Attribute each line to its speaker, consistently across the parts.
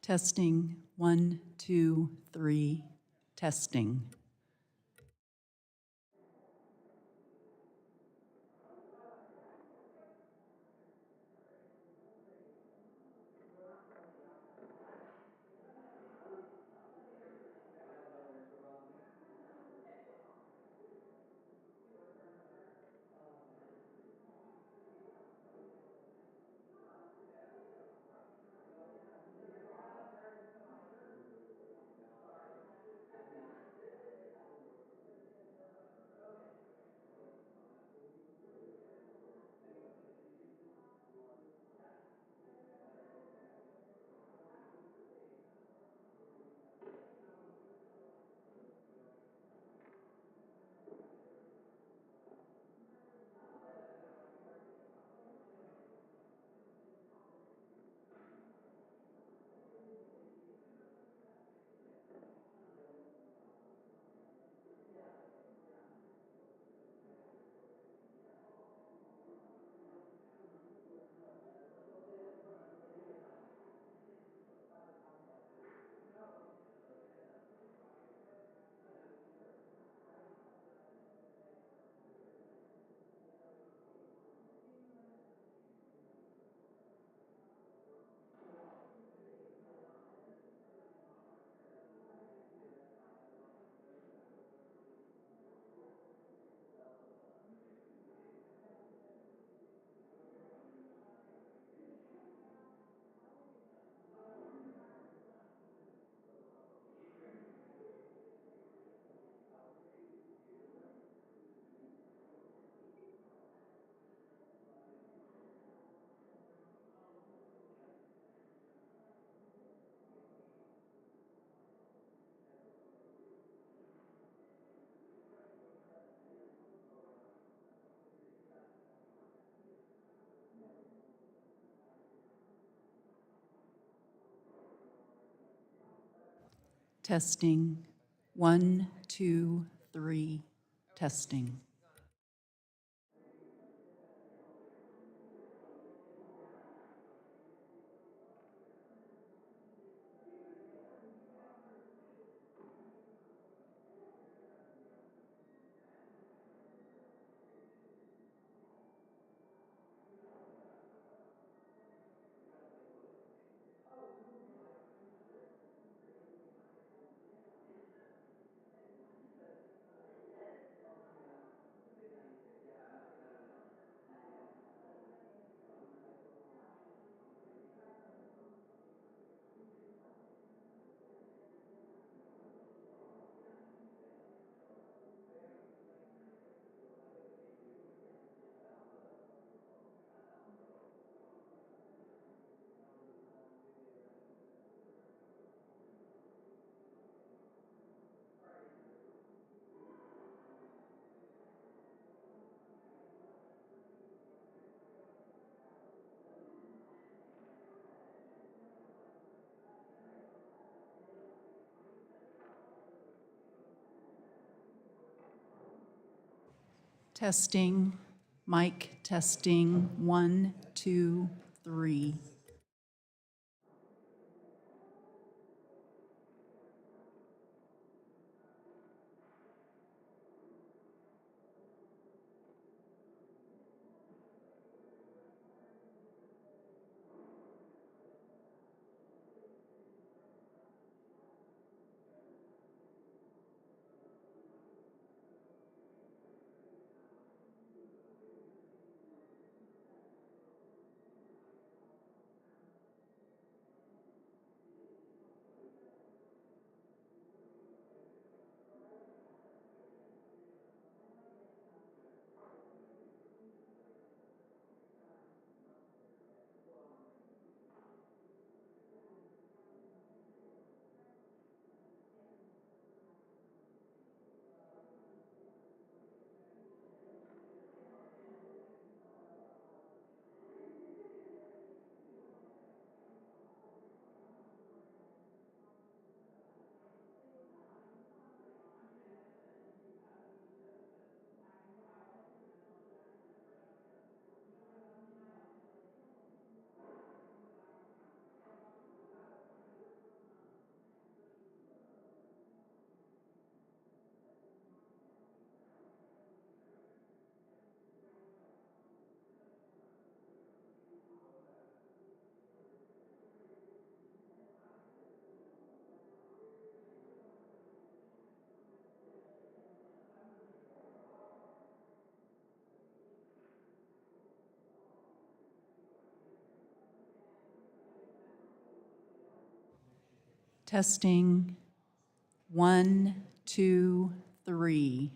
Speaker 1: Testing, 1, 2, 3, testing. Testing, 1, 2, 3, testing. Testing, mic testing, 1, 2, 3. Testing. 1, 2, 3.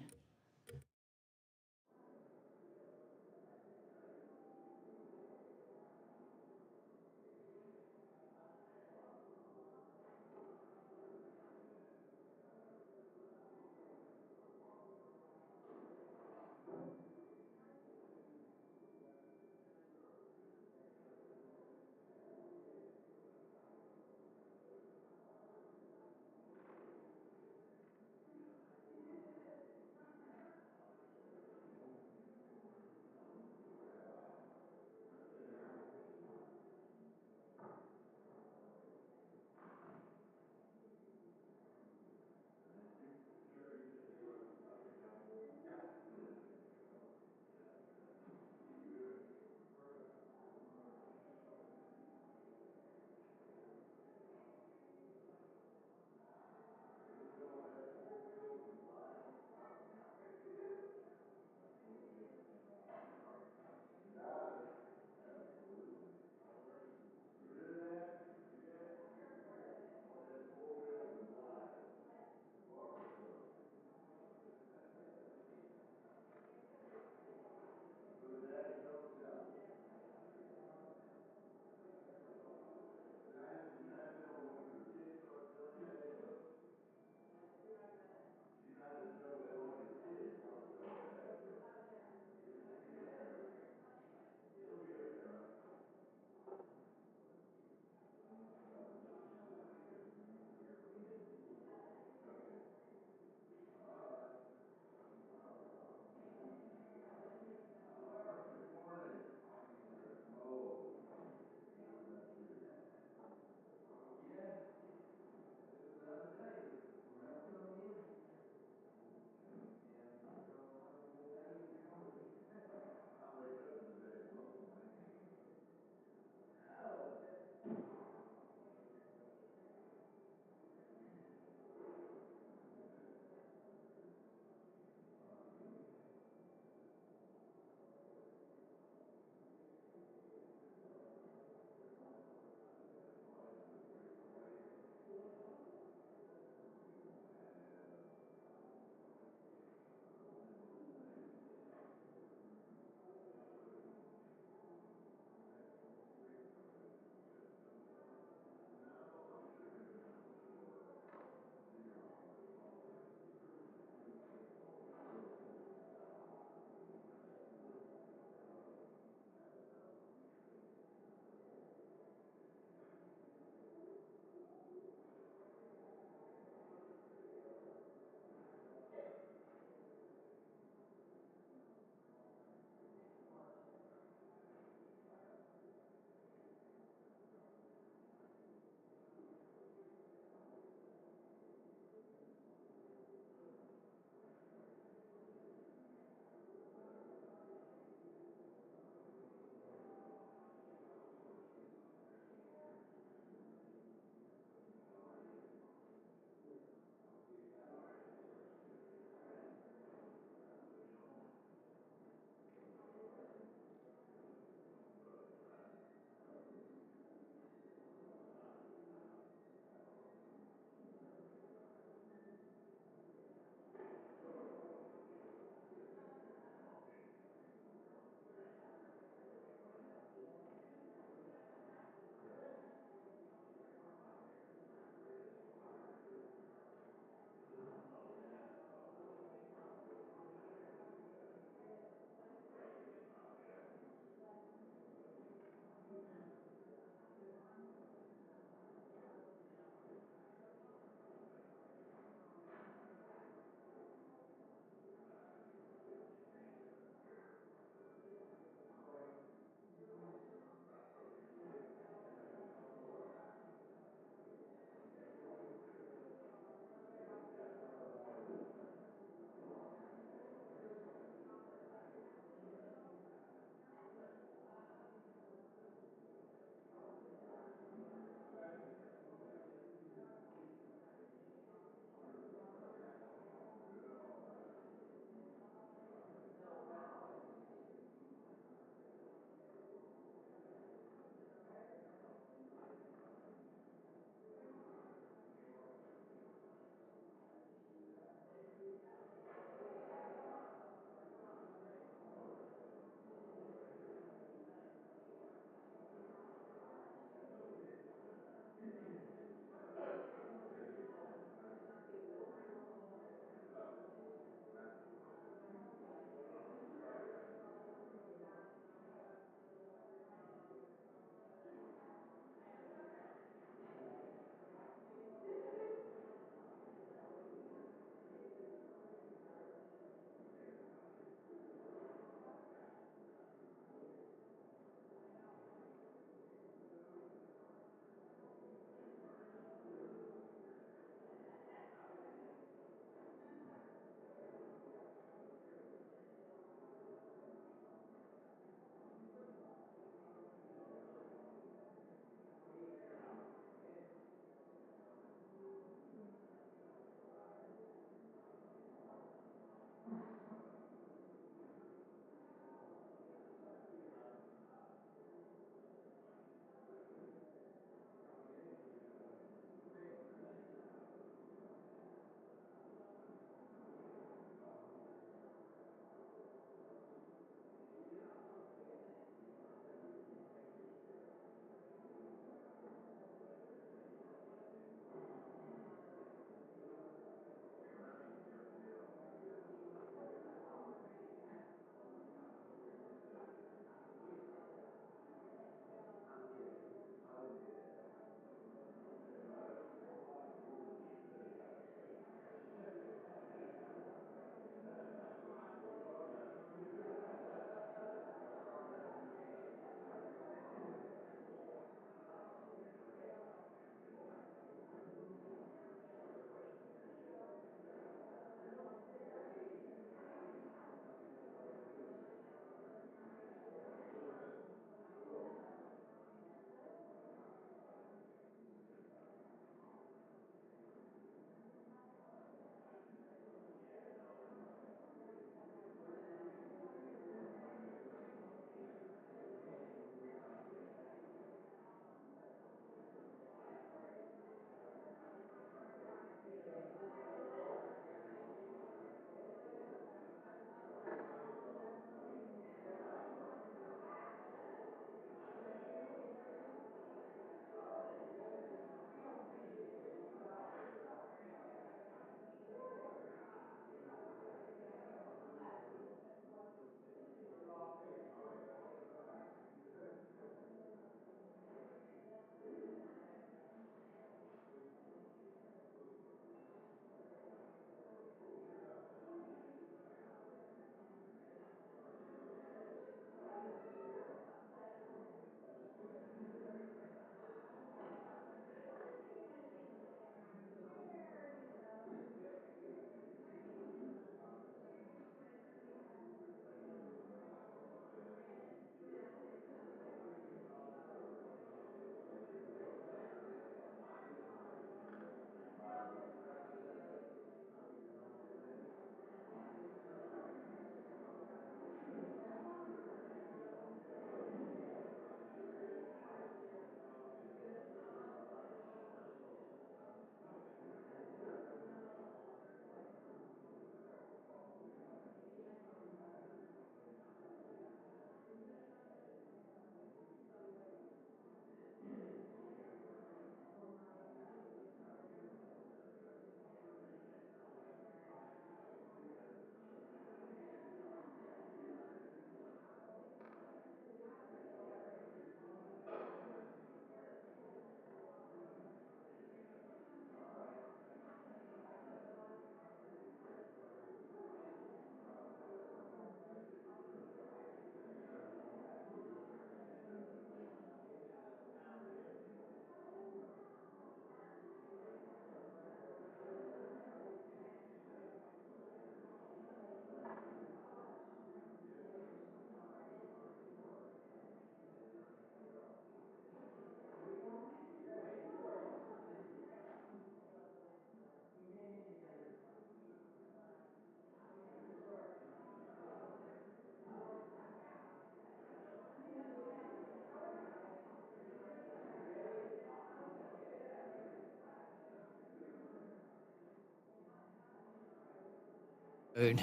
Speaker 2: Good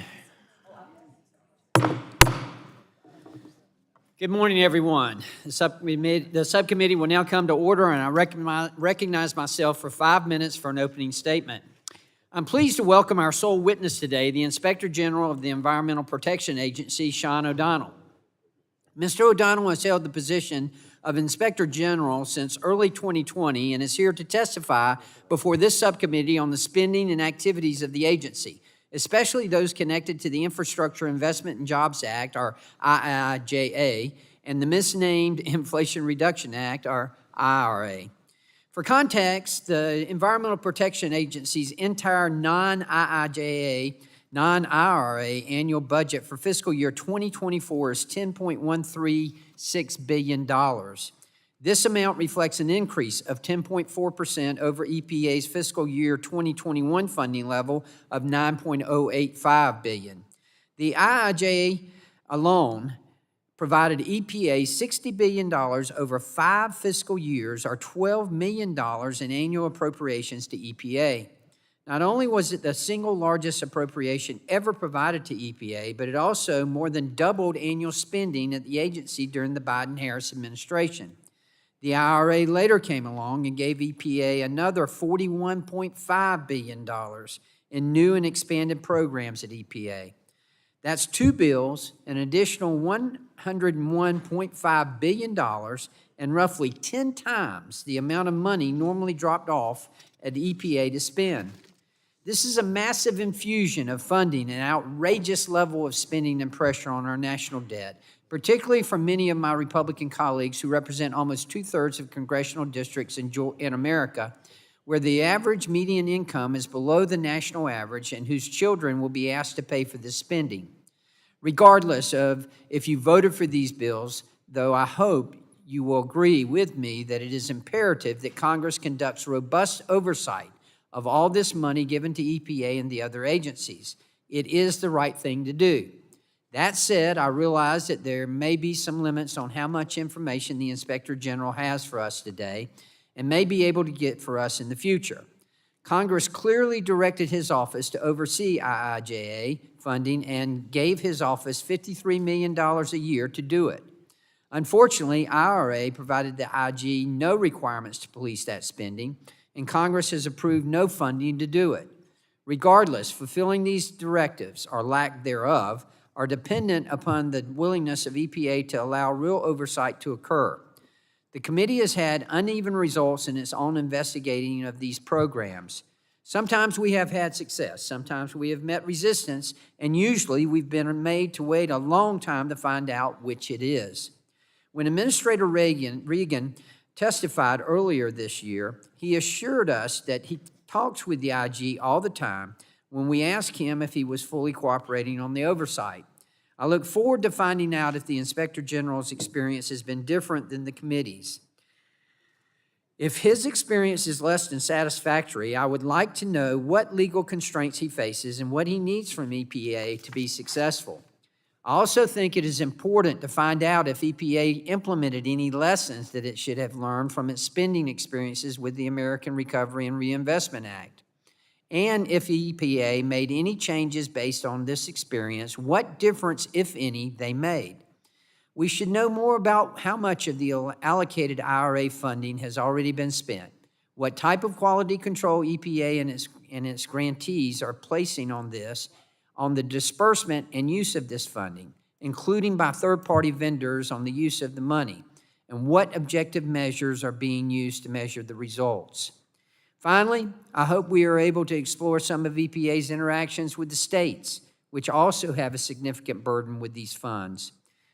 Speaker 2: morning, everyone. The subcommittee will now come to order, and I recognize myself for 5 minutes for an opening statement. I'm pleased to welcome our sole witness today, the Inspector General of the Environmental Protection Agency, Sean O'Donnell. Mr. O'Donnell has held the position of Inspector General since early 2020 and is here to testify before this subcommittee on the spending and activities of the agency, especially those connected to the Infrastructure Investment and Jobs Act, or IIJA, and the misnamed Inflation Reduction Act, or IRA. For context, the Environmental Protection Agency's entire non-IIJA, non-IRA annual budget for fiscal year 2024 is $10.136 billion. This amount reflects an increase of 10.4% over EPA's fiscal year 2021 funding level of $9.085 billion. The IIJA alone provided EPA $60 billion over 5 fiscal years, or $12 million in annual appropriations to EPA. Not only was it the single largest appropriation ever provided to EPA, but it also more than doubled annual spending at the agency during the Biden-Harris administration. The IRA later came along and gave EPA another $41.5 billion in new and expanded programs at EPA. That's 2 bills, an additional $101.5 billion, and roughly 10 times the amount of money normally dropped off at EPA to spend. This is a massive infusion of funding and outrageous level of spending and pressure on our national debt, particularly from many of my Republican colleagues who represent almost 2/3 of congressional districts in America, where the average median income is below the national average and whose children will be asked to pay for this spending. Regardless of if you voted for these bills, though, I hope you will agree with me that it is imperative that Congress conducts robust oversight of all this money given to EPA and the other agencies. It is the right thing to do. That said, I realize that there may be some limits on how much information the Inspector General has for us today and may be able to get for us in the future. Congress clearly directed his office to oversee IIJA funding and gave his office $53 million a year to do it. Unfortunately, IRA provided the IG no requirements to police that spending, and Congress has approved no funding to do it. Regardless, fulfilling these directives, or lack thereof, are dependent upon the willingness of EPA to allow real oversight to occur. The committee has had uneven results in its own investigating of these programs. Sometimes we have had success, sometimes we have met resistance, and usually we've been made to wait a long time to find out which it is. When Administrator Regan testified earlier this year, he assured us that he talks with the IG all the time when we asked him if he was fully cooperating on the oversight. I look forward to finding out if the Inspector General's experience has been different than the committee's. If his experience is less than satisfactory, I would like to know what legal constraints he faces and what he needs from EPA to be successful. I also think it is important to find out if EPA implemented any lessons that it should have learned from its spending experiences with the American Recovery and Reinvestment Act. And if EPA made any changes based on this experience, what difference, if any, they made. We should know more about how much of the allocated IRA funding has already been spent, what type of quality control EPA and its grantees are placing on the disbursement and use of this funding, including by third-party vendors on the use of the money, and what objective measures are being used to measure the results. Finally, I hope we are able to explore some of EPA's interactions with the states, which also have a significant burden with these funds.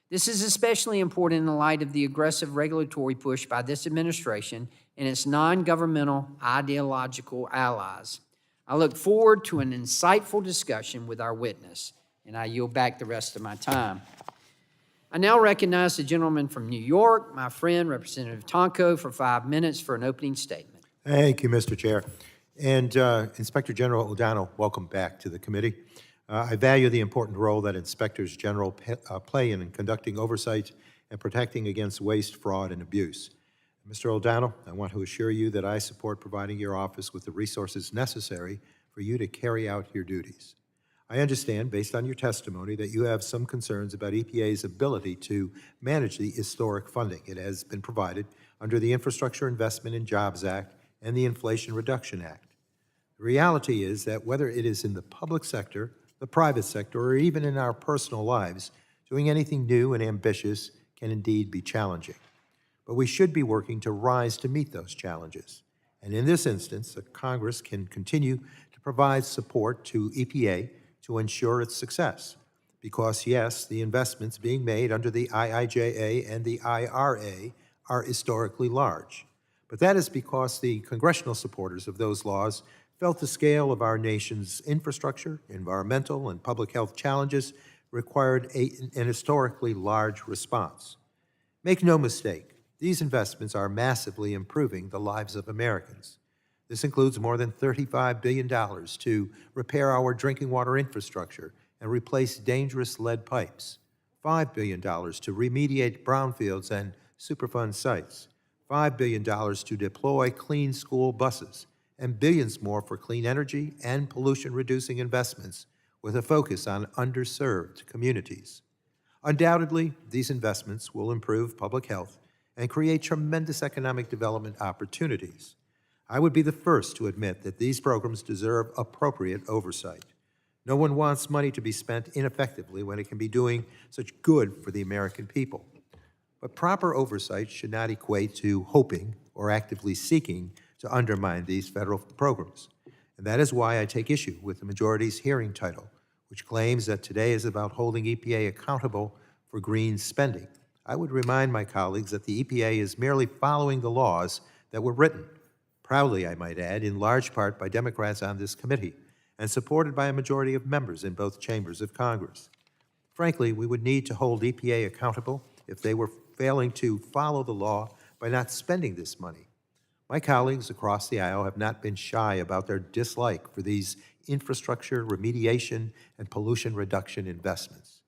Speaker 2: This is especially important in the light of the aggressive regulatory push by this administration and its non-governmental ideological allies. I look forward to an insightful discussion with our witness, and I yield back the rest of my time. I now recognize the gentleman from New York, my friend, Representative Tonko, for 5 minutes for an opening statement.
Speaker 3: Thank you, Mr. Chair. And Inspector General O'Donnell, welcome back to the committee. I value the important role that Inspectors General play in conducting oversight and protecting against waste, fraud, and abuse. Mr. O'Donnell, I want to assure you that I support providing your office with the resources necessary for you to carry out your duties. I understand, based on your testimony, that you have some concerns about EPA's ability to manage the historic funding it has been provided under the Infrastructure Investment and Jobs Act and the Inflation Reduction Act. The reality is that whether it is in the public sector, the private sector, or even in our personal lives, doing anything new and ambitious can indeed be challenging. But we should be working to rise to meet those challenges. And in this instance, the Congress can continue to provide support to EPA to ensure its success. Because, yes, the investments being made under the IIJA and the IRA are historically large. But that is because the congressional supporters of those laws felt the scale of our nation's infrastructure, environmental, and public health challenges required an historically large response. Make no mistake, these investments are massively improving the lives of Americans. This includes more than $35 billion to repair our drinking water infrastructure and replace dangerous lead pipes, $5 billion to remediate brownfields and Superfund sites, $5 billion to deploy clean school buses, and billions more for clean energy and pollution-reducing investments with a focus on underserved communities. Undoubtedly, these investments will improve public health and create tremendous economic development opportunities. I would be the first to admit that these programs deserve appropriate oversight. No one wants money to be spent ineffectively when it can be doing such good for the American people. But proper oversight should not equate to hoping or actively seeking to undermine these federal programs. And that is why I take issue with the majority's hearing title, which claims that today is about holding EPA accountable for green spending. I would remind my colleagues that the EPA is merely following the laws that were written, proudly, I might add, in large part by Democrats on this committee, and supported by a majority of members in both chambers of Congress. Frankly, we would need to hold EPA accountable if they were failing to follow the law by not spending this money. My colleagues across the aisle have not been shy about their dislike for these infrastructure, remediation, and pollution reduction investments.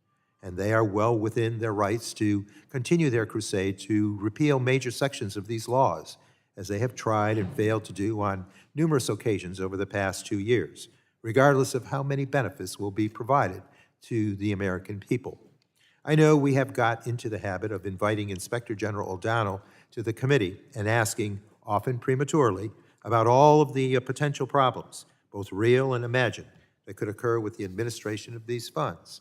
Speaker 3: And they are well within their rights to continue their crusade to repeal major sections of these laws, as they have tried and failed to do on numerous occasions over the past 2 years, regardless of how many benefits will be provided to the American people. I know we have got into the habit of inviting Inspector General O'Donnell to the committee and asking, often prematurely, about all of the potential problems, both real and imagined, that could occur with the administration of these funds.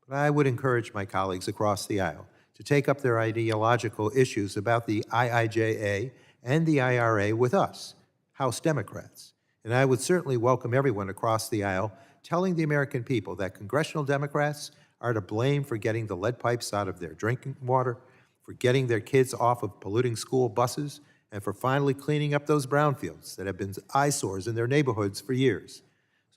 Speaker 3: But I would encourage my colleagues across the aisle to take up their ideological issues about the IIJA and the IRA with us, House Democrats. And I would certainly welcome everyone across the aisle telling the American people that congressional Democrats are to blame for getting the lead pipes out of their drinking water, for getting their kids off of polluting school buses, and for finally cleaning up those brownfields that have been eyesores in their neighborhoods for years.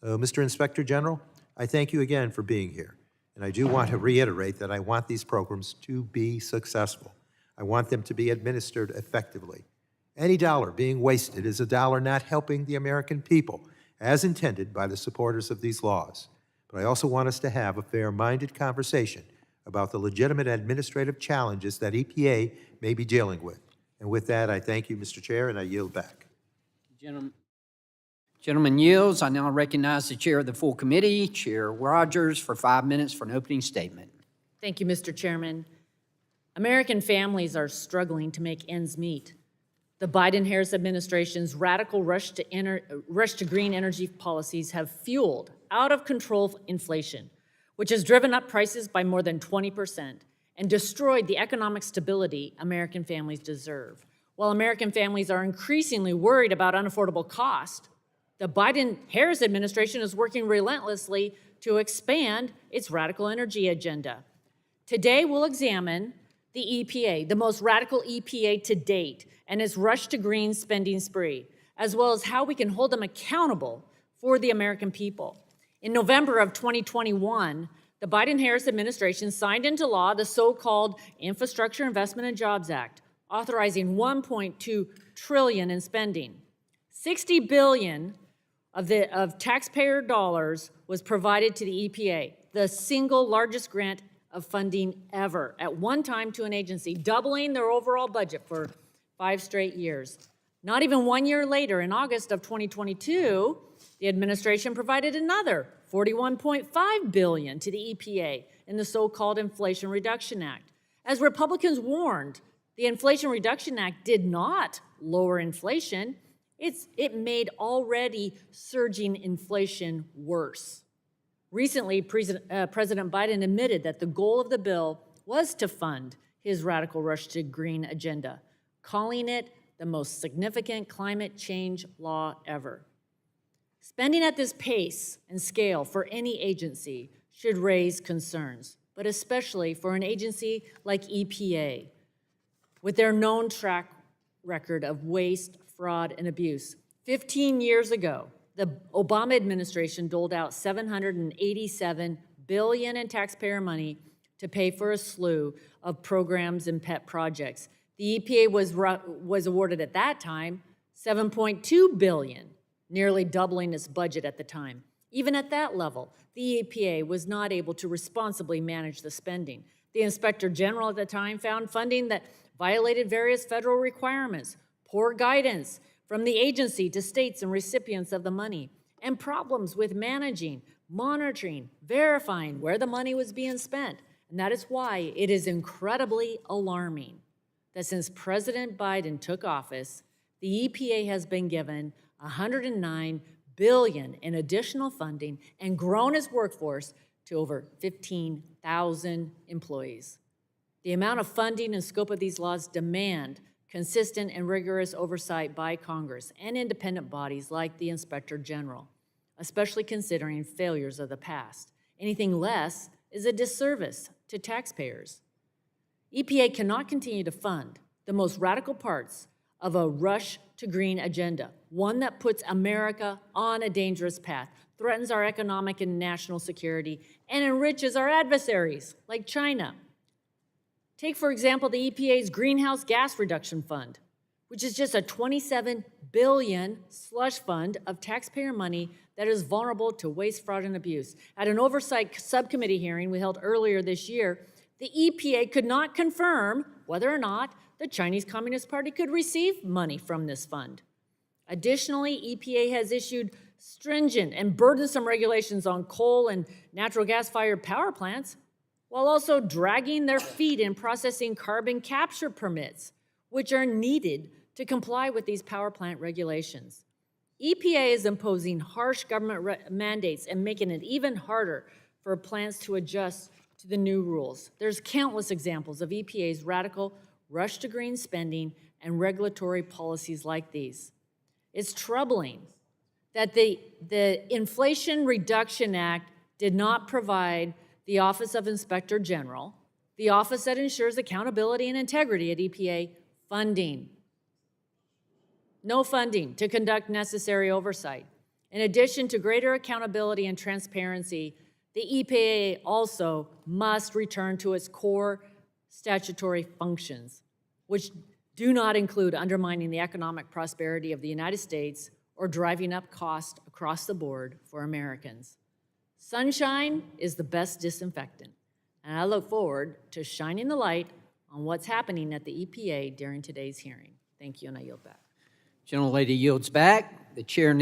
Speaker 3: So, Mr. Inspector General, I thank you again for being here. And I do want to reiterate that I want these programs to be successful. I want them to be administered effectively. Any dollar being wasted is a dollar not helping the American people, as intended by the supporters of these laws. But I also want us to have a fair-minded conversation about the legitimate administrative challenges that EPA may be dealing with. And with that, I thank you, Mr. Chair, and I yield back.
Speaker 2: Gentleman yields. I now recognize the chair of the full committee, Chair Rodgers, for 5 minutes for an opening statement.
Speaker 4: Thank you, Mr. Chairman. American families are struggling to make ends meet. The Biden-Harris administration's radical rush to green energy policies have fueled out-of-control inflation, which has driven up prices by more than 20% and destroyed the economic stability American families deserve. While American families are increasingly worried about unaffordable cost, the Biden-Harris administration is working relentlessly to expand its radical energy agenda. Today, we'll examine the EPA, the most radical EPA to date, and its rush to green spending spree, as well as how we can hold them accountable for the American people. In November of 2021, the Biden-Harris administration signed into law the so-called Infrastructure Investment and Jobs Act, authorizing $1.2 trillion in spending. $60 billion of taxpayer dollars was provided to the EPA, the single largest grant of funding ever, at one time to an agency, doubling their overall budget for 5 straight years. Not even 1 year later, in August of 2022, the administration provided another $41.5 billion to the EPA in the so-called Inflation Reduction Act. As Republicans warned, the Inflation Reduction Act did not lower inflation. It made already surging inflation worse. Recently, President Biden admitted that the goal of the bill was to fund his radical rush to green agenda, calling it the most significant climate change law ever. Spending at this pace and scale for any agency should raise concerns, but especially for an agency like EPA, with their known track record of waste, fraud, and abuse. 15 years ago, the Obama administration doled out $787 billion in taxpayer money to pay for a slew of programs and pet projects. The EPA was awarded at that time $7.2 billion, nearly doubling its budget at the time. Even at that level, the EPA was not able to responsibly manage the spending. The Inspector General at the time found funding that violated various federal requirements, poor guidance from the agency to states and recipients of the money, and problems with managing, monitoring, verifying where the money was being spent. And that is why it is incredibly alarming that since President Biden took office, the EPA has been given $109 billion in additional funding and grown its workforce to over 15,000 employees. The amount of funding and scope of these laws demand consistent and rigorous oversight by Congress and independent bodies like the Inspector General, especially considering failures of the past. Anything less is a disservice to taxpayers. EPA cannot continue to fund the most radical parts of a rush to green agenda, one that puts America on a dangerous path, threatens our economic and national security, and enriches our adversaries like China. Take, for example, the EPA's Greenhouse Gas Reduction Fund, which is just a $27 billion slush fund of taxpayer money that is vulnerable to waste, fraud, and abuse. At an oversight subcommittee hearing we held earlier this year, the EPA could not confirm whether or not the Chinese Communist Party could receive money from this fund. Additionally, EPA has issued stringent and burdensome regulations on coal and natural gas-fired power plants, while also dragging their feet in processing carbon capture permits, which are needed to comply with these power plant regulations. EPA is imposing harsh government mandates and making it even harder for plants to adjust to the new rules. There's countless examples of EPA's radical rush to green spending and regulatory policies like these. It's troubling that the Inflation Reduction Act did not provide the Office of Inspector General, the office that ensures accountability and integrity at EPA, funding. No funding to conduct necessary oversight. In addition to greater accountability and transparency, the EPA also must return to its core statutory functions, which do not include undermining the economic prosperity of the United States or driving up costs across the board for Americans. Sunshine is the best disinfectant, and I look forward to shining the light on what's happening at the EPA during today's hearing. Thank you, and I yield back.
Speaker 2: Gentlelady yields back. The chair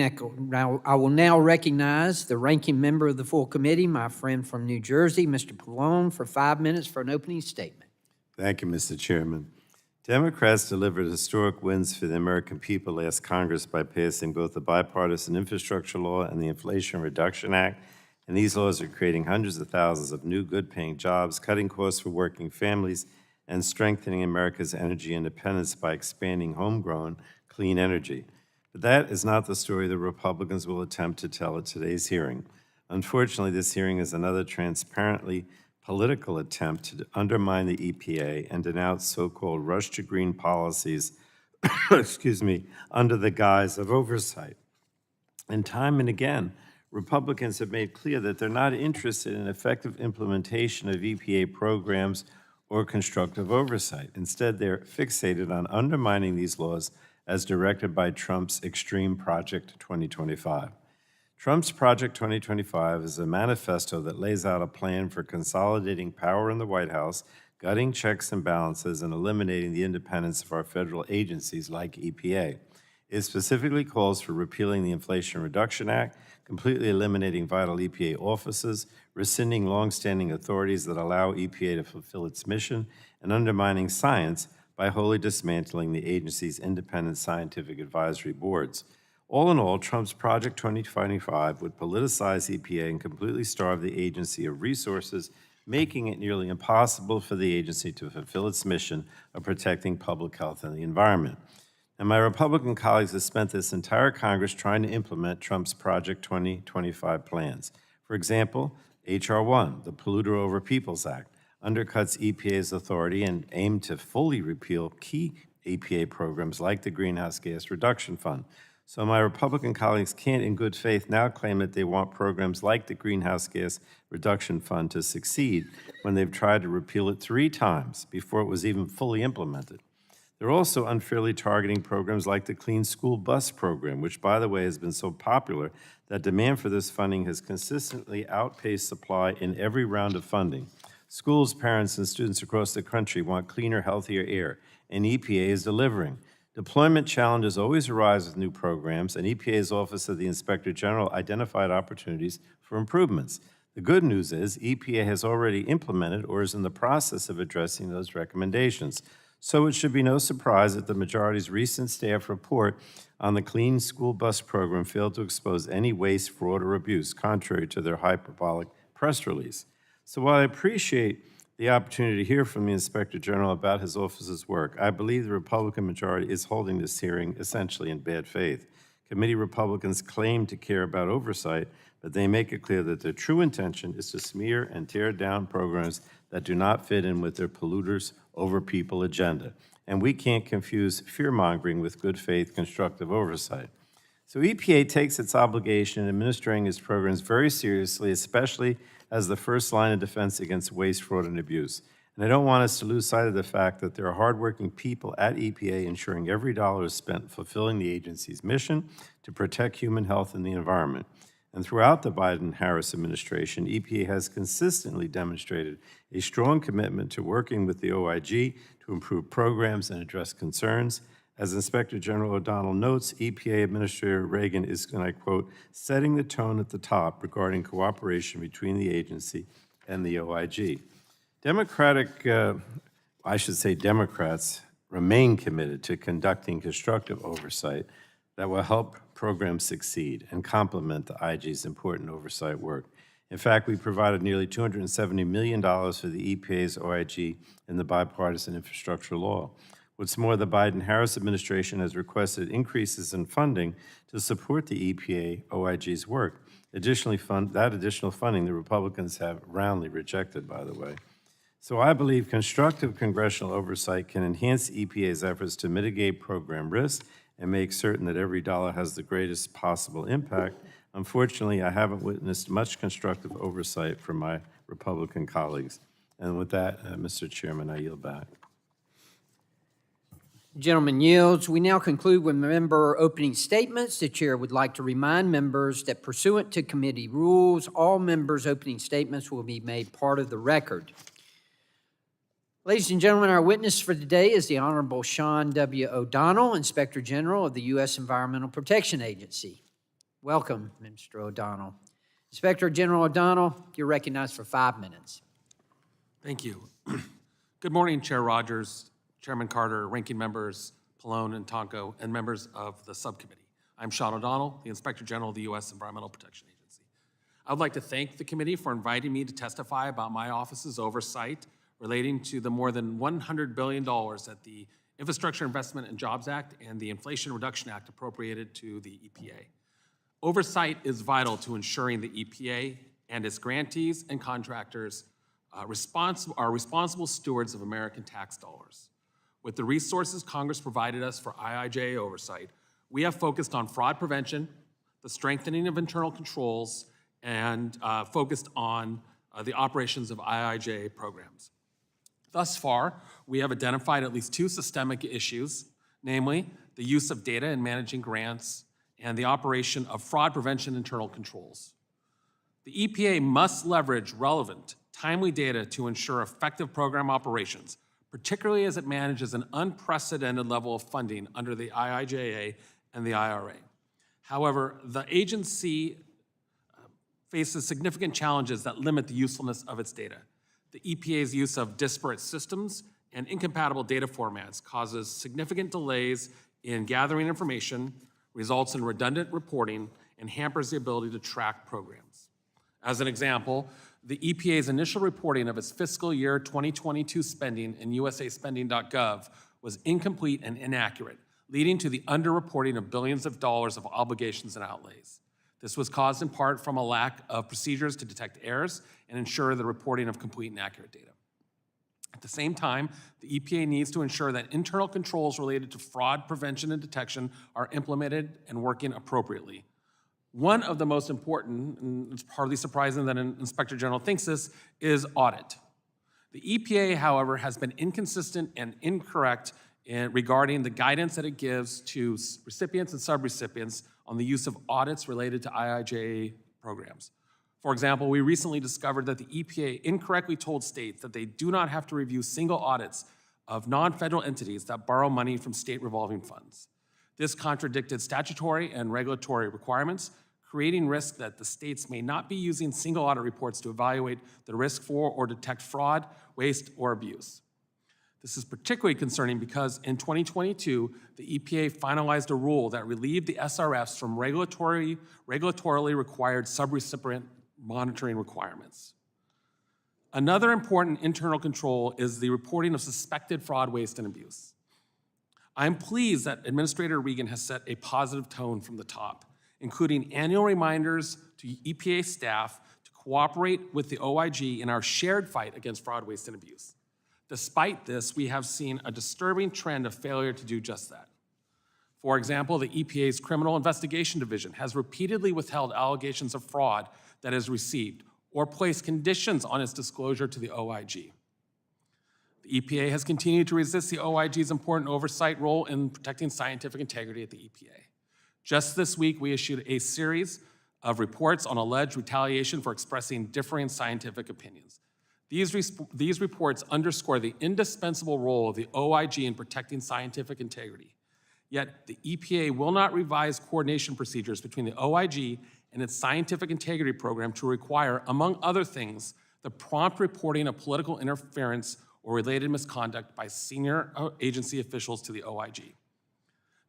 Speaker 2: I will now recognize the ranking member of the full committee, my friend from New Jersey, Mr. Pallone, for 5 minutes for an opening statement.
Speaker 5: Thank you, Mr. Chairman. Democrats delivered historic wins for the American people last Congress by passing both the bipartisan infrastructure law and the Inflation Reduction Act, and these laws are creating hundreds of thousands of new good-paying jobs, cutting costs for working families, and strengthening America's energy independence by expanding homegrown clean energy. But that is not the story the Republicans will attempt to tell at today's hearing. Unfortunately, this hearing is another transparently political attempt to undermine the EPA and denounce so-called rush to green policies, under the guise of oversight. And time and again, Republicans have made clear that they're not interested in effective implementation of EPA programs or constructive oversight. Instead, they're fixated on undermining these laws as directed by Trump's Extreme Project 2025. Trump's Project 2025 is a manifesto that lays out a plan for consolidating power in the White House, gutting checks and balances, and eliminating the independence of our federal agencies like EPA. It specifically calls for repealing the Inflation Reduction Act, completely eliminating vital EPA offices, rescinding longstanding authorities that allow EPA to fulfill its mission, and undermining science by wholly dismantling the agency's independent scientific advisory boards. All in all, Trump's Project 2025 would politicize EPA and completely starve the agency of resources, making it nearly impossible for the agency to fulfill its mission of protecting public health and the environment. And my Republican colleagues have spent this entire Congress trying to implement Trump's Project 2025 plans. For example, H.R. 1, the Polluter Over Peoples Act, undercuts EPA's authority and aimed to fully repeal key EPA programs like the Greenhouse Gas Reduction Fund. So my Republican colleagues can't in good faith now claim that they want programs like the Greenhouse Gas Reduction Fund to succeed when they've tried to repeal it 3 times before it was even fully implemented. They're also unfairly targeting programs like the Clean School Bus Program, which, by the way, has been so popular that demand for this funding has consistently outpaced supply in every round of funding. Schools, parents, and students across the country want cleaner, healthier air, and EPA is delivering. Deployment challenges always arise with new programs, and EPA's Office of the Inspector General identified opportunities for improvements. The good news is EPA has already implemented or is in the process of addressing those recommendations. So it should be no surprise that the majority's recent staff report on the Clean School Bus Program failed to expose any waste, fraud, or abuse, contrary to their hyperbolic press release. So while I appreciate the opportunity to hear from the Inspector General about his office's work, I believe the Republican majority is holding this hearing essentially in bad faith. Committee Republicans claim to care about oversight, but they make it clear that their true intention is to smear and tear down programs that do not fit in with their polluters over people agenda. And we can't confuse fear-mongering with good faith constructive oversight. So EPA takes its obligation in administering its programs very seriously, especially as the first line of defense against waste, fraud, and abuse. And I don't want us to lose sight of the fact that there are hardworking people at EPA ensuring every dollar is spent fulfilling the agency's mission to protect human health and the environment. And throughout the Biden-Harris administration, EPA has consistently demonstrated a strong commitment to working with the OIG to improve programs and address concerns. As Inspector General O'Donnell notes, EPA Administrator Reagan is, and I quote, setting the tone at the top regarding cooperation between the agency and the OIG. Democrats remain committed to conducting constructive oversight that will help programs succeed and complement the IG's important oversight work. In fact, we provided nearly $270 million for the EPA's OIG in the bipartisan infrastructure law. What's more, the Biden-Harris administration has requested increases in funding to support the EPA OIG's work. Additional funding the Republicans have roundly rejected, by the way. So I believe constructive congressional oversight can enhance EPA's efforts to mitigate program risk and make certain that every dollar has the greatest possible impact. Unfortunately, I haven't witnessed much constructive oversight from my Republican colleagues. And with that, Mr. Chairman, I yield back.
Speaker 2: Gentleman yields. We now conclude with member opening statements. The chair would like to remind members that pursuant to committee rules, all members' opening statements will be made part of the record. Ladies and gentlemen, our witness for today is the Honorable Sean W. O'Donnell, Inspector General of the U.S. Environmental Protection Agency. Welcome, Mr. O'Donnell. Inspector General O'Donnell, you're recognized for 5 minutes.
Speaker 6: Thank you. Good morning, Chair Rodgers, Chairman Carter, ranking members Pallone and Tonko, and members of the subcommittee. I'm Sean O'Donnell, the Inspector General of the U.S. Environmental Protection Agency. I would like to thank the committee for inviting me to testify about my office's oversight relating to the more than $100 billion that the Infrastructure Investment and Jobs Act and the Inflation Reduction Act appropriated to the EPA. Oversight is vital to ensuring the EPA and its grantees and contractors are responsible stewards of American tax dollars. With the resources Congress provided us for IIJA oversight, we have focused on fraud prevention, the strengthening of internal controls, and focused on the operations of IIJA programs. Thus far, we have identified at least 2 systemic issues, namely the use of data in managing grants and the operation of fraud prevention internal controls. The EPA must leverage relevant, timely data to ensure effective program operations, particularly as it manages an unprecedented level of funding under the IIJA and the IRA. However, the agency faces significant challenges that limit the usefulness of its data. The EPA's use of disparate systems and incompatible data formats causes significant delays in gathering information, results in redundant reporting, and hampers the ability to track programs. As an example, the EPA's initial reporting of its fiscal year 2022 spending in usaspending.gov was incomplete and inaccurate, leading to the underreporting of billions of dollars of obligations and outlays. This was caused in part from a lack of procedures to detect errors and ensure the reporting of complete and accurate data. At the same time, the EPA needs to ensure that internal controls related to fraud prevention and detection are implemented and working appropriately. One of the most important, and it's hardly surprising that an Inspector General thinks this, is audit. The EPA, however, has been inconsistent and incorrect regarding the guidance that it gives to recipients and subrecipients on the use of audits related to IIJA programs. For example, we recently discovered that the EPA incorrectly told states that they do not have to review single audits of non-federal entities that borrow money from state revolving funds. This contradicted statutory and regulatory requirements, creating risk that the states may not be using single audit reports to evaluate the risk for or detect fraud, waste, or abuse. This is particularly concerning because in 2022, the EPA finalized a rule that relieved the SRFs from regulatorily required subrecipient monitoring requirements. Another important internal control is the reporting of suspected fraud, waste, and abuse. I'm pleased that Administrator Regan has set a positive tone from the top, including annual reminders to EPA staff to cooperate with the OIG in our shared fight against fraud, waste, and abuse. Despite this, we have seen a disturbing trend of failure to do just that. For example, the EPA's Criminal Investigation Division has repeatedly withheld allegations of fraud that is received or placed conditions on its disclosure to the OIG. The EPA has continued to resist the OIG's important oversight role in protecting scientific integrity at the EPA. Just this week, we issued a series of reports on alleged retaliation for expressing differing scientific opinions. These reports underscore the indispensable role of the OIG in protecting scientific integrity. Yet, the EPA will not revise coordination procedures between the OIG and its scientific integrity program to require, among other things, the prompt reporting of political interference or related misconduct by senior agency officials to the OIG.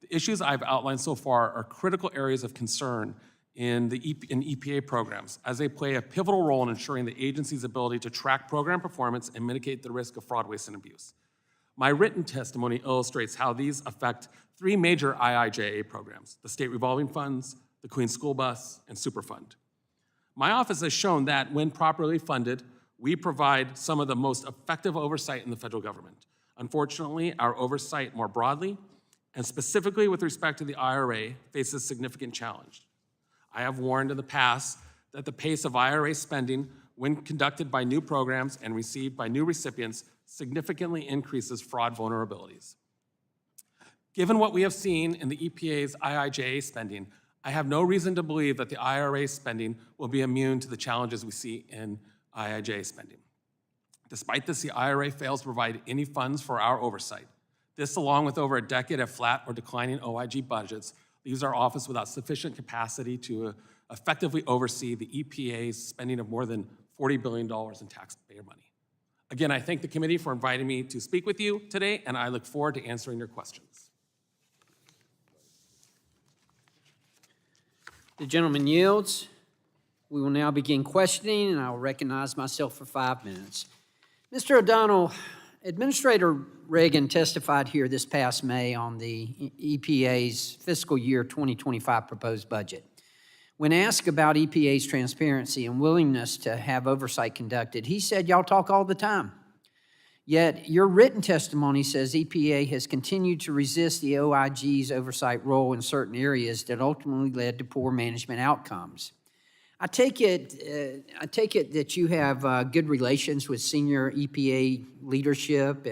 Speaker 6: The issues I've outlined so far are critical areas of concern in EPA programs, as they play a pivotal role in ensuring the agency's ability to track program performance and mitigate the risk of fraud, waste, and abuse. My written testimony illustrates how these affect three major IIJA programs: the state revolving funds, the Queen School Bus, and Superfund. My office has shown that when properly funded, we provide some of the most effective oversight in the federal government. Unfortunately, our oversight more broadly, and specifically with respect to the IRA, faces significant challenge. I have warned in the past that the pace of IRA spending, when conducted by new programs and received by new recipients, significantly increases fraud vulnerabilities. Given what we have seen in the EPA's IIJA spending, I have no reason to believe that the IRA spending will be immune to the challenges we see in IIJA spending. Despite this, the IRA fails to provide any funds for our oversight. This, along with over a decade of flat or declining OIG budgets, leaves our office without sufficient capacity to effectively oversee the EPA's spending of more than $40 billion in taxpayer money. Again, I thank the committee for inviting me to speak with you today, and I look forward to answering your questions.
Speaker 2: The gentleman yields. We will now begin questioning, and I will recognize myself for 5 minutes. Mr. O'Donnell, Administrator Reagan testified here this past May on the EPA's fiscal year 2025 proposed budget. When asked about EPA's transparency and willingness to have oversight conducted, he said, "Y'all talk all the time." Yet your written testimony says EPA has continued to resist the OIG's oversight role in certain areas that ultimately led to poor management outcomes. I take it that you have good relations with senior EPA leadership,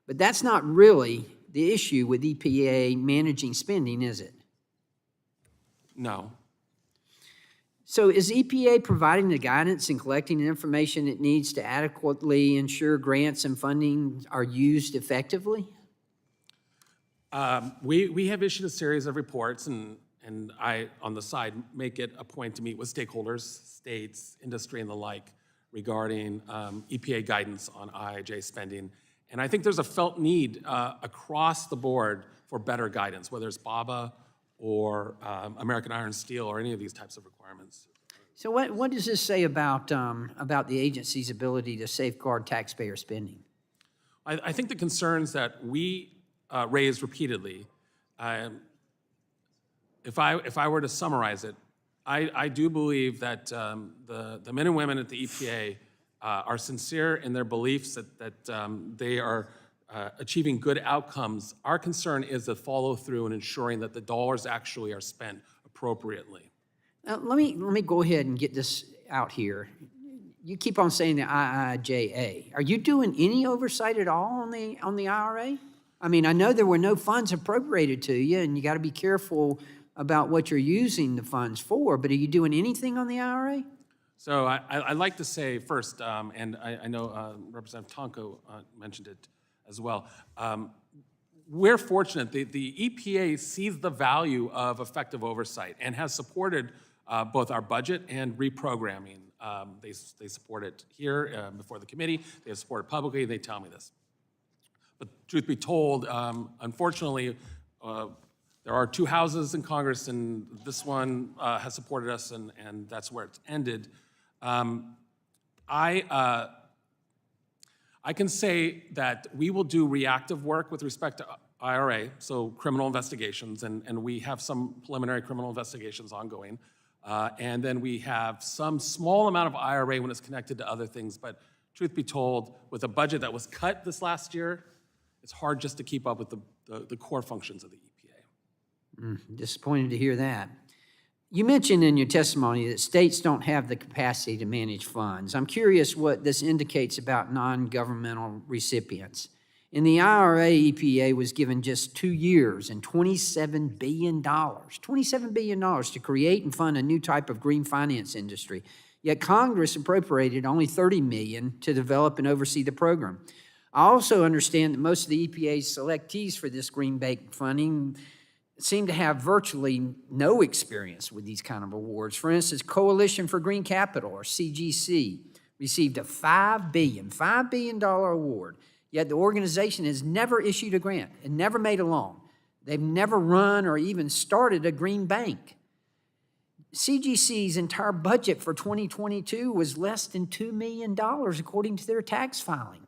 Speaker 2: but that's not really the issue with EPA managing spending, is it?
Speaker 6: No.
Speaker 2: So is EPA providing the guidance and collecting the information it needs to adequately ensure grants and funding are used effectively?
Speaker 6: We have issued a series of reports, and and I, on the side, make it a point to meet with stakeholders, states, industry, and the like regarding EPA guidance on IIJ spending. And I think there's a felt need across the board for better guidance, whether it's BABA or American Iron and Steel or any of these types of requirements.
Speaker 2: So what does this say about the agency's ability to safeguard taxpayer spending?
Speaker 6: I think the concerns that we raised repeatedly, if I were to summarize it, I do believe that the men and women at the EPA are sincere in their beliefs that they are achieving good outcomes. Our concern is the follow-through and ensuring that the dollars actually are spent appropriately.
Speaker 2: Now, let me go ahead and get this out here. You keep on saying the IIJA. Are you doing any oversight at all on the IRA? I mean, I know there were no funds appropriated to you, and you got to be careful about what you're using the funds for, but are you doing anything on the IRA?
Speaker 6: So I'd like to say first, and I know Representative Tonko mentioned it as well, we're fortunate. The EPA sees the value of effective oversight and has supported both our budget and reprogramming. They support it here before the committee. They have supported publicly. They tell me this. But truth be told, unfortunately, there are two houses in Congress, and this one has supported us, and that's where it's ended. I can say that we will do reactive work with respect to IRA, so criminal investigations, and we have some preliminary criminal investigations ongoing. And then we have some small amount of IRA when it's connected to other things, but truth be told, with a budget that was cut this last year, it's hard just to keep up with the core functions of the EPA.
Speaker 2: Disappointed to hear that. You mentioned in your testimony that states don't have the capacity to manage funds. I'm curious what this indicates about non-governmental recipients. In the IRA, EPA was given just 2 years and $27 billion to create and fund a new type of green finance industry. Yet Congress appropriated only $30 million to develop and oversee the program. I also understand that most of the EPA's selectees for this green bank funding seem to have virtually no experience with these kind of awards. For instance, Coalition for Green Capital, or CGC, received a $5 billion award, yet the organization has never issued a grant and never made a loan. They've never run or even started a green bank. CGC's entire budget for 2022 was less than $2 million, according to their tax filing.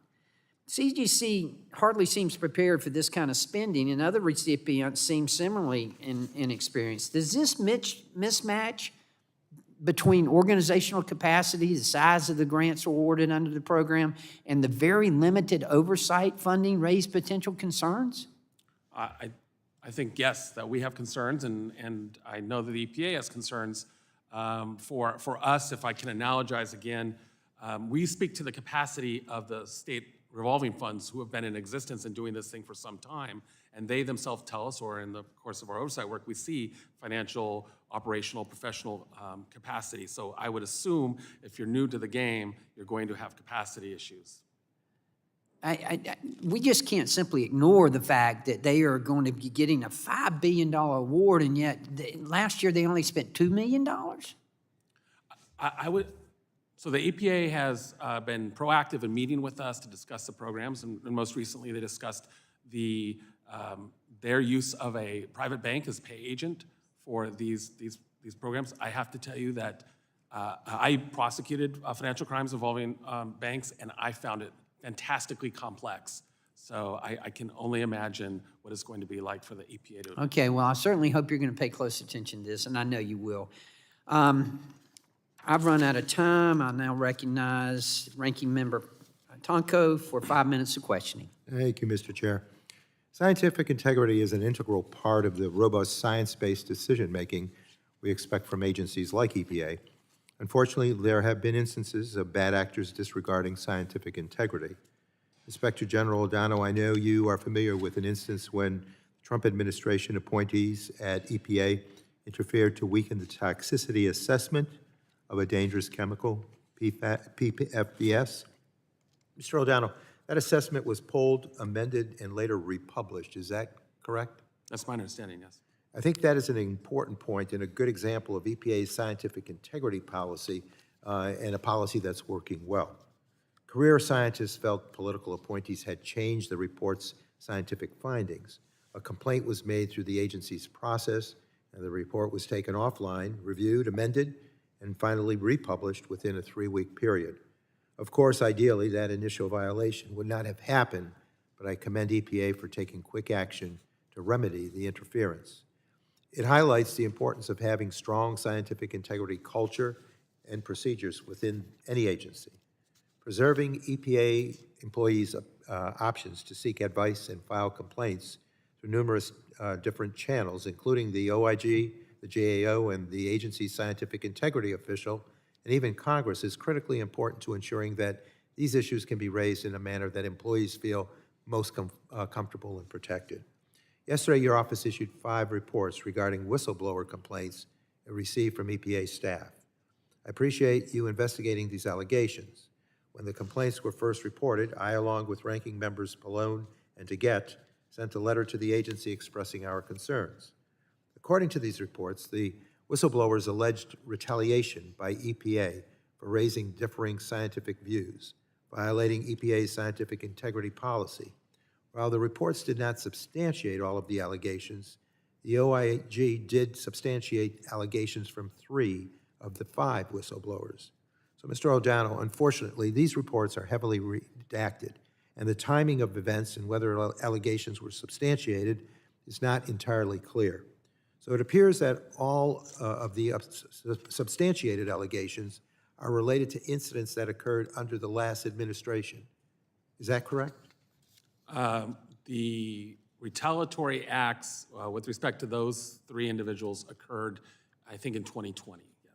Speaker 2: CGC hardly seems prepared for this kind of spending, and other recipients seem similarly inexperienced. Does this mismatch between organizational capacity, the size of the grants awarded under the program, and the very limited oversight funding raise potential concerns?
Speaker 6: I think, yes, that we have concerns, and I know that the EPA has concerns. For us, if I can analogize again, we speak to the capacity of the state revolving funds who have been in existence and doing this thing for some time, and they themselves tell us, or in the course of our oversight work, we see financial, operational, professional capacity. So I would assume if you're new to the game, you're going to have capacity issues.
Speaker 2: We just can't simply ignore the fact that they are going to be getting a $5 billion award, and yet last year they only spent $2 million?
Speaker 6: So the EPA has been proactive in meeting with us to discuss the programs, and most recently they discussed their use of a private bank as pay agent for these programs. I have to tell you that I prosecuted financial crimes involving banks, and I found it fantastically complex. So I can only imagine what it's going to be like for the EPA to.
Speaker 2: Okay, well, I certainly hope you're going to pay close attention to this, and I know you will. I've run out of time. I now recognize Ranking Member Tonko for 5 minutes of questioning.
Speaker 3: Thank you, Mr. Chair. Scientific integrity is an integral part of the robust science-based decision-making we expect from agencies like EPA. Unfortunately, there have been instances of bad actors disregarding scientific integrity. Inspector General O'Donnell, I know you are familiar with an instance when Trump administration appointees at EPA interfered to weaken the toxicity assessment of a dangerous chemical, PFBS. Mr. O'Donnell, that assessment was pulled, amended, and later republished. Is that correct?
Speaker 6: That's my understanding, yes.
Speaker 3: I think that is an important point and a good example of EPA's scientific integrity policy and a policy that's working well. Career scientists felt political appointees had changed the report's scientific findings. A complaint was made through the agency's process, and the report was taken offline, reviewed, amended, and finally republished within a 3-week period. Of course, ideally, that initial violation would not have happened, but I commend EPA for taking quick action to remedy the interference. It highlights the importance of having strong scientific integrity culture and procedures within any agency. Preserving EPA employees' options to seek advice and file complaints through numerous different channels, including the OIG, the GAO, and the agency's scientific integrity official, and even Congress, is critically important to ensuring that these issues can be raised in a manner that employees feel most comfortable and protected. Yesterday, your office issued 5 reports regarding whistleblower complaints it received from EPA staff. I appreciate you investigating these allegations. When the complaints were first reported, I, along with ranking members Pallone and DeGette, sent a letter to the agency expressing our concerns. According to these reports, the whistleblowers alleged retaliation by EPA for raising differing scientific views, violating EPA's scientific integrity policy. While the reports did not substantiate all of the allegations, the OIG did substantiate allegations from 3 of the 5 whistleblowers. So, Mr. O'Donnell, unfortunately, these reports are heavily redacted, and the timing of events and whether allegations were substantiated is not entirely clear. So it appears that all of the substantiated allegations are related to incidents that occurred under the last administration. Is that correct?
Speaker 6: The retaliatory acts with respect to those 3 individuals occurred, I think, in 2020, yes.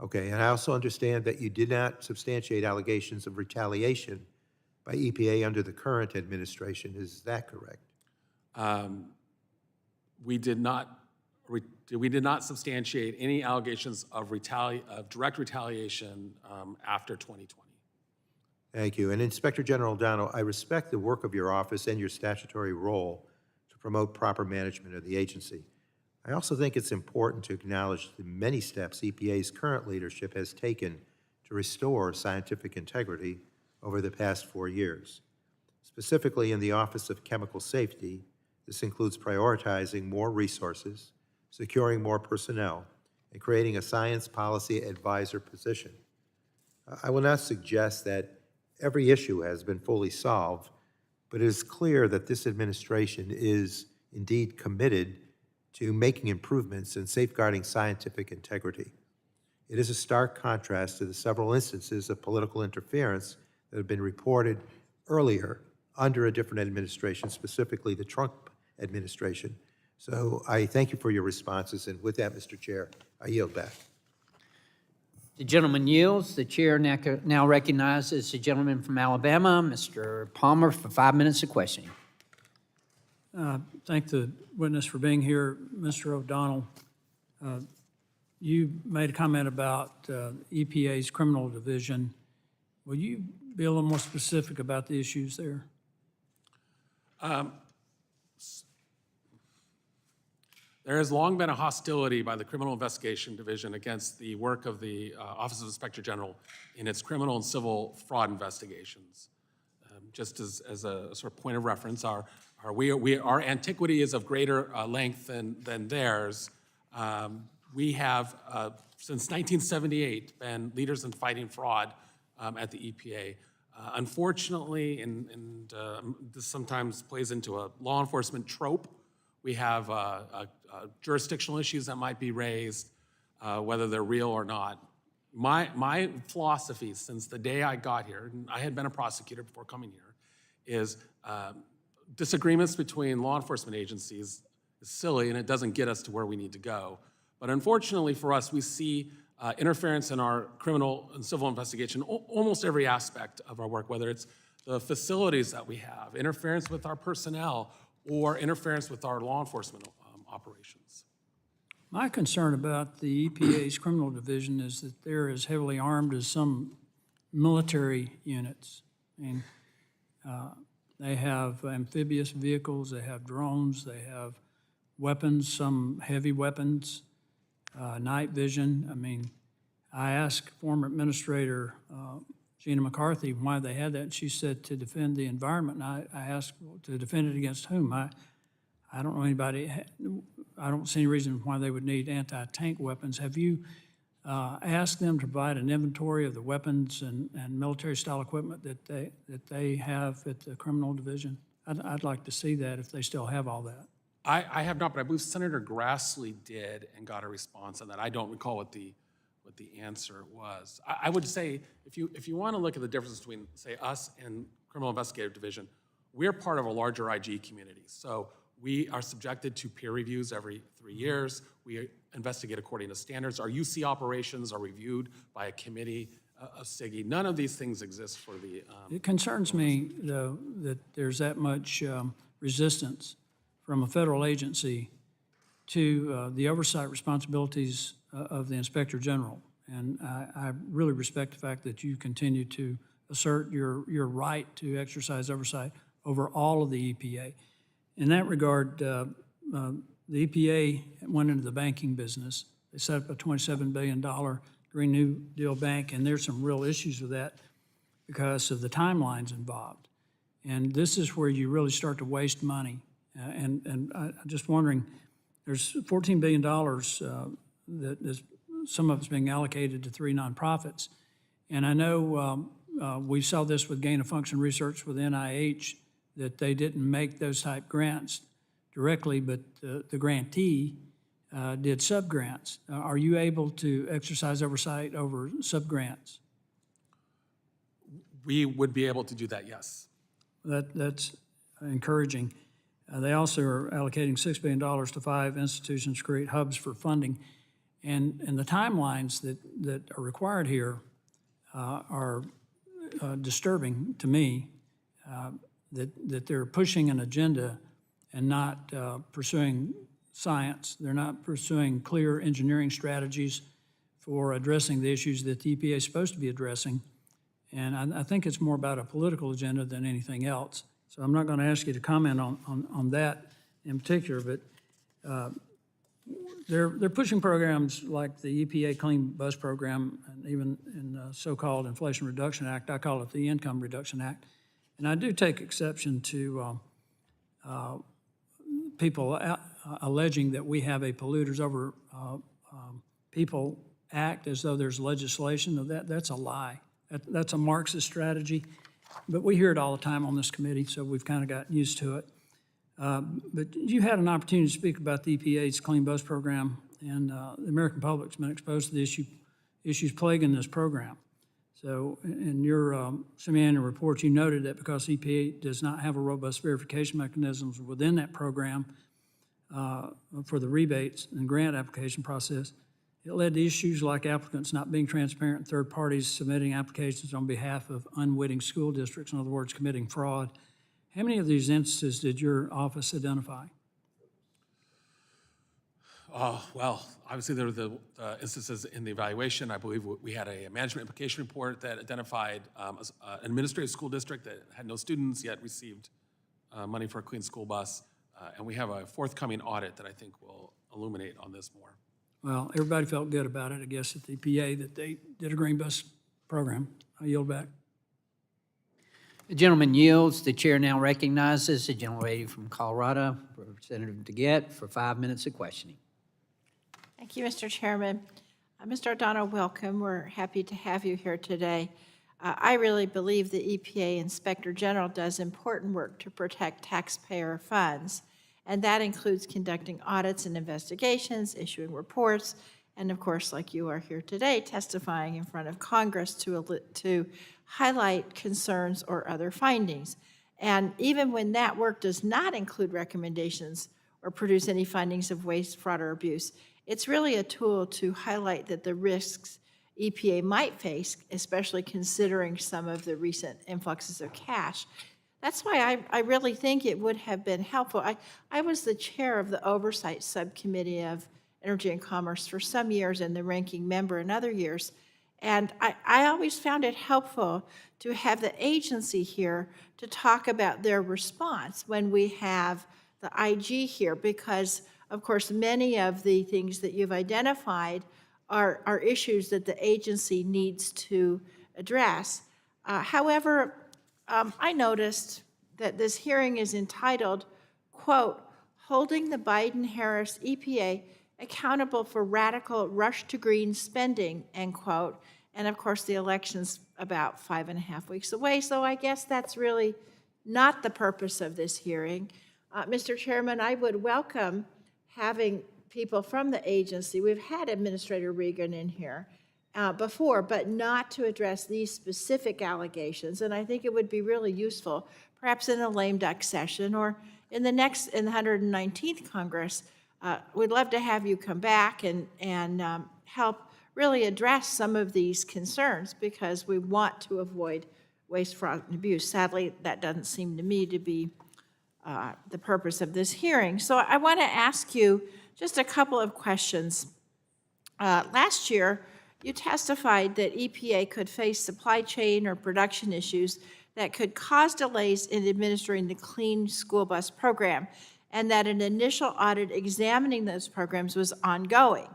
Speaker 3: Okay, and I also understand that you did not substantiate allegations of retaliation by EPA under the current administration. Is that correct?
Speaker 6: We did not substantiate any allegations of direct retaliation after 2020.
Speaker 3: Thank you. And Inspector General O'Donnell, I respect the work of your office and your statutory role to promote proper management of the agency. I also think it's important to acknowledge the many steps EPA's current leadership has taken to restore scientific integrity over the past 4 years. Specifically in the Office of Chemical Safety, this includes prioritizing more resources, securing more personnel, and creating a science policy advisor position. I will not suggest that every issue has been fully solved, but it is clear that this administration is indeed committed to making improvements in safeguarding scientific integrity. It is a stark contrast to the several instances of political interference that have been reported earlier under a different administration, specifically the Trump administration. So I thank you for your responses, and with that, Mr. Chair, I yield back.
Speaker 2: The gentleman yields. The chair now recognizes the gentleman from Alabama, Mr. Palmer, for 5 minutes of questioning.
Speaker 7: Thank the witness for being here. Mr. O'Donnell, you made a comment about EPA's criminal division. Will you be a little more specific about the issues there?
Speaker 6: There has long been a hostility by the Criminal Investigation Division against the work of the Office of Inspector General in its criminal and civil fraud investigations. Just as a sort of point of reference, our antiquity is of greater length than theirs. We have, since 1978, been leaders in fighting fraud at the EPA. Unfortunately, and this sometimes plays into a law enforcement trope, we have jurisdictional issues that might be raised, whether they're real or not. My philosophy since the day I got here, and I had been a prosecutor before coming here, is disagreements between law enforcement agencies is silly and it doesn't get us to where we need to go. But unfortunately for us, we see interference in our criminal and civil investigation, almost every aspect of our work, whether it's the facilities that we have, interference with our personnel, or interference with our law enforcement operations.
Speaker 7: My concern about the EPA's criminal division is that they're as heavily armed as some military units. I mean, they have amphibious vehicles, they have drones, they have weapons, some heavy weapons, night vision. I mean, I asked former Administrator Gina McCarthy why they had that, and she said to defend the environment. And I asked, well, to defend it against whom? I don't know anybody, I don't see any reason why they would need anti-tank weapons. Have you asked them to provide an inventory of the weapons and military-style equipment that they have at the criminal division? I'd like to see that if they still have all that.
Speaker 6: I have not, but I believe Senator Grassley did and got a response on that. I don't recall what the answer was. I would say, if you want to look at the difference between, say, us and Criminal Investigative Division, we're part of a larger IG community. So we are subjected to peer reviews every 3 years. We investigate according to standards. Our UC operations are reviewed by a committee of SIGI. None of these things exist for the.
Speaker 7: It concerns me, though, that there's that much resistance from a federal agency to the oversight responsibilities of the Inspector General. And I really respect the fact that you continue to assert your right to exercise oversight over all of the EPA. In that regard, the EPA went into the banking business. They set up a $27 billion Green New Deal bank, and there's some real issues with that because of the timelines involved. And this is where you really start to waste money. And I'm just wondering, there's $14 billion that is, some of it's being allocated to 3 nonprofits. And I know we saw this with gain-of-function research with NIH, that they didn't make those type grants directly, but the grantee did sub-grants. Are you able to exercise oversight over sub-grants?
Speaker 6: We would be able to do that, yes.
Speaker 7: That's encouraging. They also are allocating $6 billion to 5 institutions to create hubs for funding. And the timelines that are required here are disturbing to me, that they're pushing an agenda and not pursuing science. They're not pursuing clear engineering strategies for addressing the issues that the EPA is supposed to be addressing. And I think it's more about a political agenda than anything else. So I'm not going to ask you to comment on that in particular, but they're pushing programs like the EPA Clean Bus Program, and even in the so-called Inflation Reduction Act. I call it the Income Reduction Act. And I do take exception to people alleging that we have a polluters over people act as though there's legislation. That's a lie. That's a Marxist strategy. But we hear it all the time on this committee, so we've kind of gotten used to it. But you had an opportunity to speak about the EPA's Clean Bus Program, and the American public's been exposed to the issues plaguing this program. So in your semi-annual report, you noted that because EPA does not have a robust verification mechanisms within that program for the rebates and grant application process, it led to issues like applicants not being transparent and third parties submitting applications on behalf of unwitting school districts, in other words, committing fraud. How many of these instances did your office identify?
Speaker 6: Well, obviously there were the instances in the evaluation. I believe we had a management implication report that identified an administrative school district that had no students yet received money for a clean school bus. And we have a forthcoming audit that I think will illuminate on this more.
Speaker 7: Well, everybody felt good about it, I guess, at the EPA, that they did a green bus program. I yield back.
Speaker 2: The gentleman yields. The chair now recognizes the gentlelady from Colorado, Representative DeGette, for 5 minutes of questioning.
Speaker 8: Thank you, Mr. Chairman. Mr. O'Donnell, welcome. We're happy to have you here today. I really believe the EPA Inspector General does important work to protect taxpayer funds, and that includes conducting audits and investigations, issuing reports, and of course, like you are here today, testifying in front of Congress to highlight concerns or other findings. And even when that work does not include recommendations or produce any findings of waste, fraud, or abuse, it's really a tool to highlight that the risks EPA might face, especially considering some of the recent influxes of cash. That's why I really think it would have been helpful. I was the chair of the Oversight Subcommittee of Energy and Commerce for some years and the ranking member in other years. And I always found it helpful to have the agency here to talk about their response when we have the IG here, because Of course, many of the things that you've identified are issues that the agency needs to address. However, I noticed that this hearing is entitled, quote, "Holding the Biden-Harris EPA Accountable for Radical Rush to Green Spending," end quote. And of course, the election's about 5.5 weeks away, so I guess that's really not the purpose of this hearing. Mr. Chairman, I would welcome having people from the agency. We've had Administrator Regan in here before, but not to address these specific allegations. And I think it would be really useful, perhaps in a lame duck session or in the 119th Congress. We'd love to have you come back and help really address some of these concerns, because we want to avoid waste, fraud, and abuse. Sadly, that doesn't seem to me to be the purpose of this hearing. So I want to ask you just a couple of questions. Last year, you testified that EPA could face supply chain or production issues that could cause delays in administering the Clean School Bus Program, and that an initial audit examining those programs was ongoing.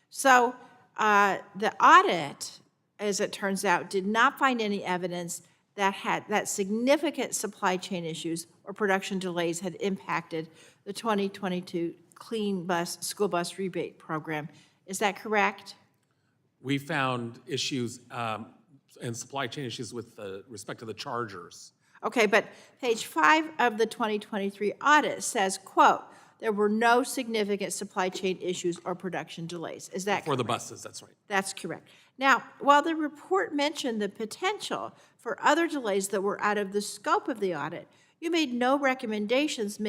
Speaker 8: So the audit, as it turns out, did not find any evidence that significant supply chain issues or production delays had impacted the 2022 Clean School Bus Rebate Program. Is that correct?
Speaker 6: We found issues and supply chain issues with respect to the chargers.
Speaker 8: Okay, but page 5 of the 2023 audit says, quote, "There were no significant supply chain issues or production delays." Is that correct?
Speaker 6: For the buses, that's right.
Speaker 8: That's correct. Now, while the report mentioned the potential for other delays that were out of the scope of the audit, you made no recommendations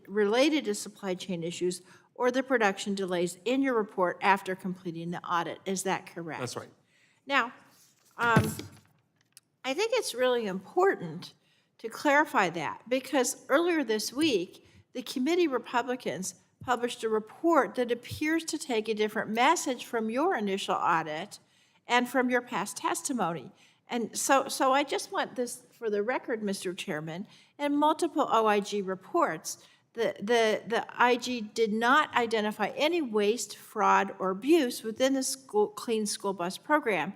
Speaker 8: related to supply chain issues or the production delays in your report after completing the audit. Is that correct?
Speaker 6: That's right.
Speaker 8: Now, I think it's really important to clarify that, because earlier this week, the committee Republicans published a report that appears to take a different message from your initial audit and from your past testimony. And so I just want this for the record, Mr. Chairman. In multiple OIG reports, the IG did not identify any waste, fraud, or abuse within the Clean School Bus Program.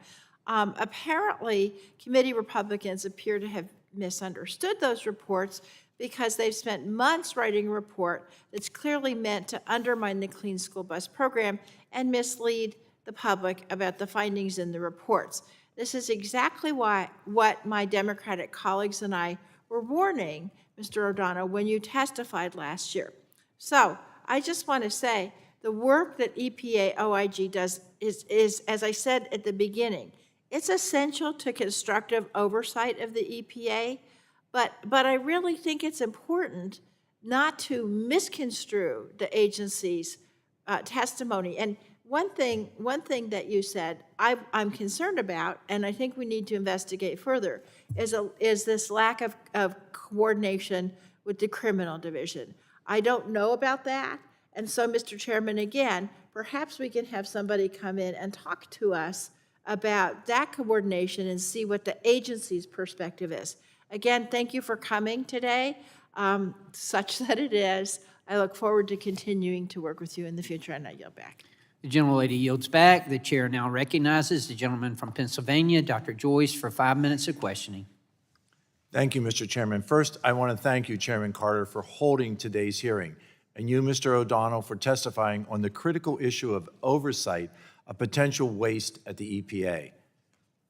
Speaker 8: Apparently, committee Republicans appear to have misunderstood those reports, because they've spent months writing a report that's clearly meant to undermine the Clean School Bus Program and mislead the public about the findings in the reports. This is exactly what my Democratic colleagues and I were warning, Mr. O'Donnell, when you testified last year. So I just want to say the work that EPA OIG does is, as I said at the beginning, it's essential to constructive oversight of the EPA, but I really think it's important not to misconstrue the agency's testimony. And one thing that you said I'm concerned about, and I think we need to investigate further, is this lack of coordination with the criminal division. I don't know about that, and so, Mr. Chairman, again, perhaps we can have somebody come in and talk to us about that coordination and see what the agency's perspective is. Again, thank you for coming today, such that it is. I look forward to continuing to work with you in the future, and I yield back.
Speaker 2: The gentlelady yields back. The chair now recognizes the gentleman from Pennsylvania, Dr. Joyce, for 5 minutes of questioning.
Speaker 9: Thank you, Mr. Chairman. First, I want to thank you, Chairman Carter, for holding today's hearing, and you, Mr. O'Donnell, for testifying on the critical issue of oversight of potential waste at the EPA.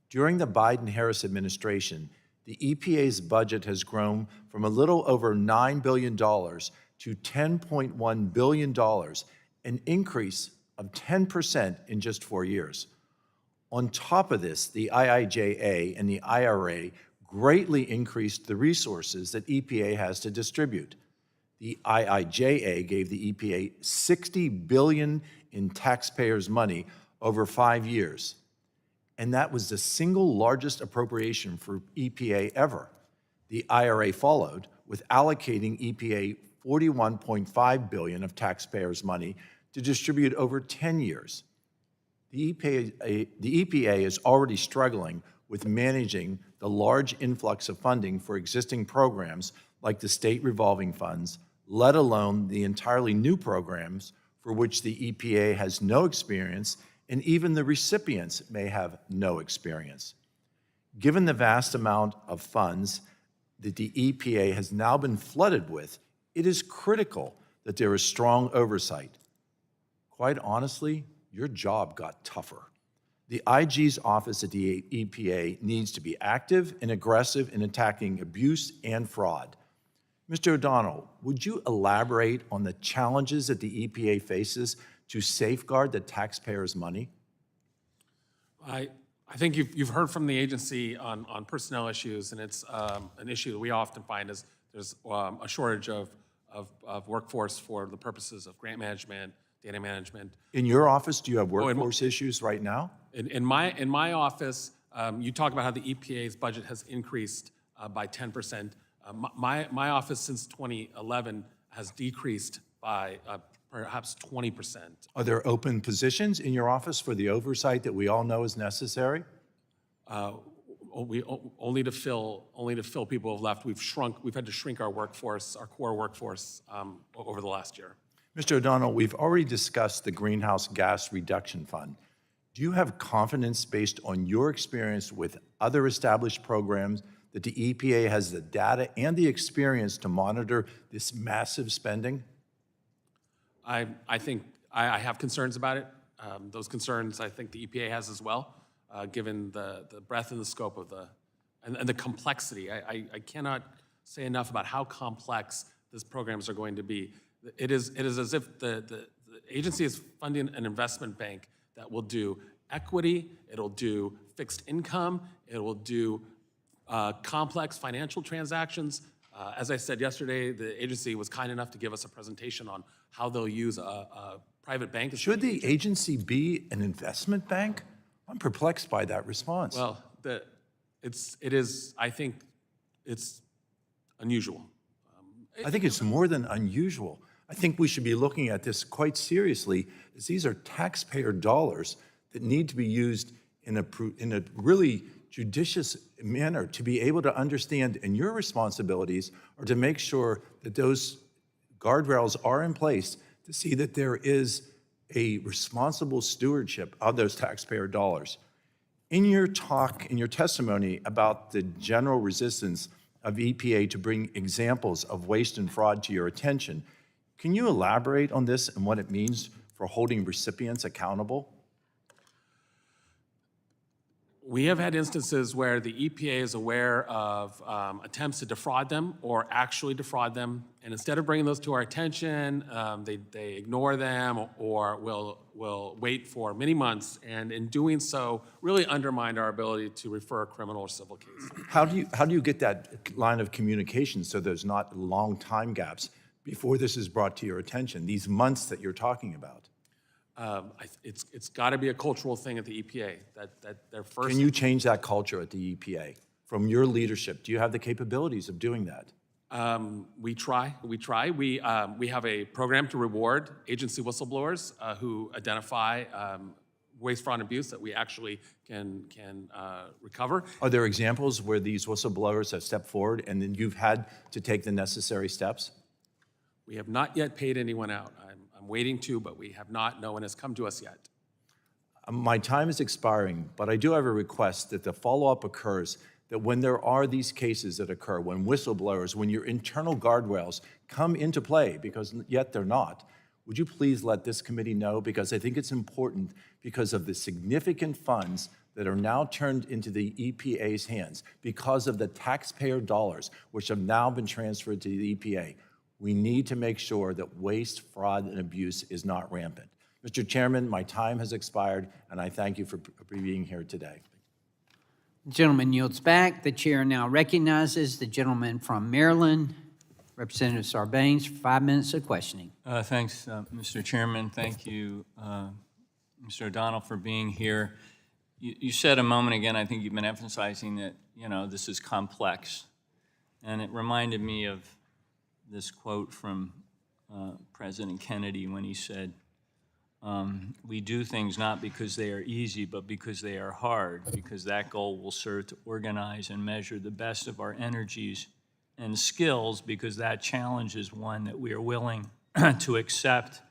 Speaker 9: During the Biden-Harris administration, the EPA's budget has grown from a little over $9 billion to $10.1 billion, an increase of 10% in just 4 years. On top of this, the IIJA and the IRA greatly increased the resources that EPA has to distribute. The IIJA gave the EPA $60 billion in taxpayers' money over 5 years, and that was the single largest appropriation for EPA ever. The IRA followed with allocating EPA $41.5 billion of taxpayers' money to distribute over 10 years. The EPA is already struggling with managing the large influx of funding for existing programs like the state revolving funds, let alone the entirely new programs for which the EPA has no experience, and even the recipients may have no experience. Given the vast amount of funds that the EPA has now been flooded with, it is critical that there is strong oversight. Quite honestly, your job got tougher. The IG's office at the EPA needs to be active and aggressive in attacking abuse and fraud. Mr. O'Donnell, would you elaborate on the challenges that the EPA faces to safeguard the taxpayers' money?
Speaker 6: I think you've heard from the agency on personnel issues, and it's an issue that we often find is there's a shortage of workforce for the purposes of grant management, data management.
Speaker 9: In your office, do you have workforce issues right now?
Speaker 6: In my office, you talk about how the EPA's budget has increased by 10%. My office since 2011 has decreased by perhaps 20%.
Speaker 9: Are there open positions in your office for the oversight that we all know is necessary?
Speaker 6: Only to fill people who have left. We've had to shrink our workforce, our core workforce, over the last year.
Speaker 9: Mr. O'Donnell, we've already discussed the Greenhouse Gas Reduction Fund. Do you have confidence, based on your experience with other established programs, that the EPA has the data and the experience to monitor this massive spending?
Speaker 6: I think I have concerns about it. Those concerns I think the EPA has as well, given the breadth and the scope of and the complexity. I cannot say enough about how complex these programs are going to be. It is as if the agency is funding an investment bank that will do equity, it'll do fixed income, it will do complex financial transactions. As I said yesterday, the agency was kind enough to give us a presentation on how they'll use a private bank.
Speaker 9: Should the agency be an investment bank? I'm perplexed by that response.
Speaker 6: Well, it is, I think it's unusual.
Speaker 9: I think it's more than unusual. I think we should be looking at this quite seriously, as these are taxpayer dollars that need to be used in a really judicious manner to be able to understand, and your responsibilities are to make sure that those guardrails are in place to see that there is a responsible stewardship of those taxpayer dollars. In your talk, in your testimony about the general resistance of EPA to bring examples of waste and fraud to your attention, can you elaborate on this and what it means for holding recipients accountable?
Speaker 6: We have had instances where the EPA is aware of attempts to defraud them or actually defraud them, and instead of bringing those to our attention, they ignore them or will wait for many months, and in doing so, really undermine our ability to refer a criminal or civil case.
Speaker 9: How do you get that line of communication so there's not long time gaps before this is brought to your attention, these months that you're talking about?
Speaker 6: It's got to be a cultural thing at the EPA that they're first.
Speaker 9: Can you change that culture at the EPA from your leadership? Do you have the capabilities of doing that?
Speaker 6: We try. We have a program to reward agency whistleblowers who identify waste, fraud, and abuse that we actually can recover.
Speaker 9: Are there examples where these whistleblowers have stepped forward and then you've had to take the necessary steps?
Speaker 6: We have not yet paid anyone out. I'm waiting to, but we have not. No one has come to us yet.
Speaker 9: My time is expiring, but I do have a request that the follow-up occurs, that when there are these cases that occur, when whistleblowers, when your internal guardrails come into play, because yet they're not, would you please let this committee know? Because I think it's important because of the significant funds that are now turned into the EPA's hands because of the taxpayer dollars, which have now been transferred to the EPA. We need to make sure that waste, fraud, and abuse is not rampant. Mr. Chairman, my time has expired, and I thank you for being here today.
Speaker 2: The gentleman yields back. The chair now recognizes the gentleman from Maryland, Representative Sarbanes, for 5 minutes of questioning.
Speaker 10: Thanks, Mr. Chairman. Thank you, Mr. O'Donnell, for being here. You said a moment again, I think you've been emphasizing that, this is complex. And it reminded me of this quote from President Kennedy when he said, we do things not because they are easy, but because they are hard, because that goal will serve to organize and measure the best of our energies and skills, because that challenge is one that we are willing to accept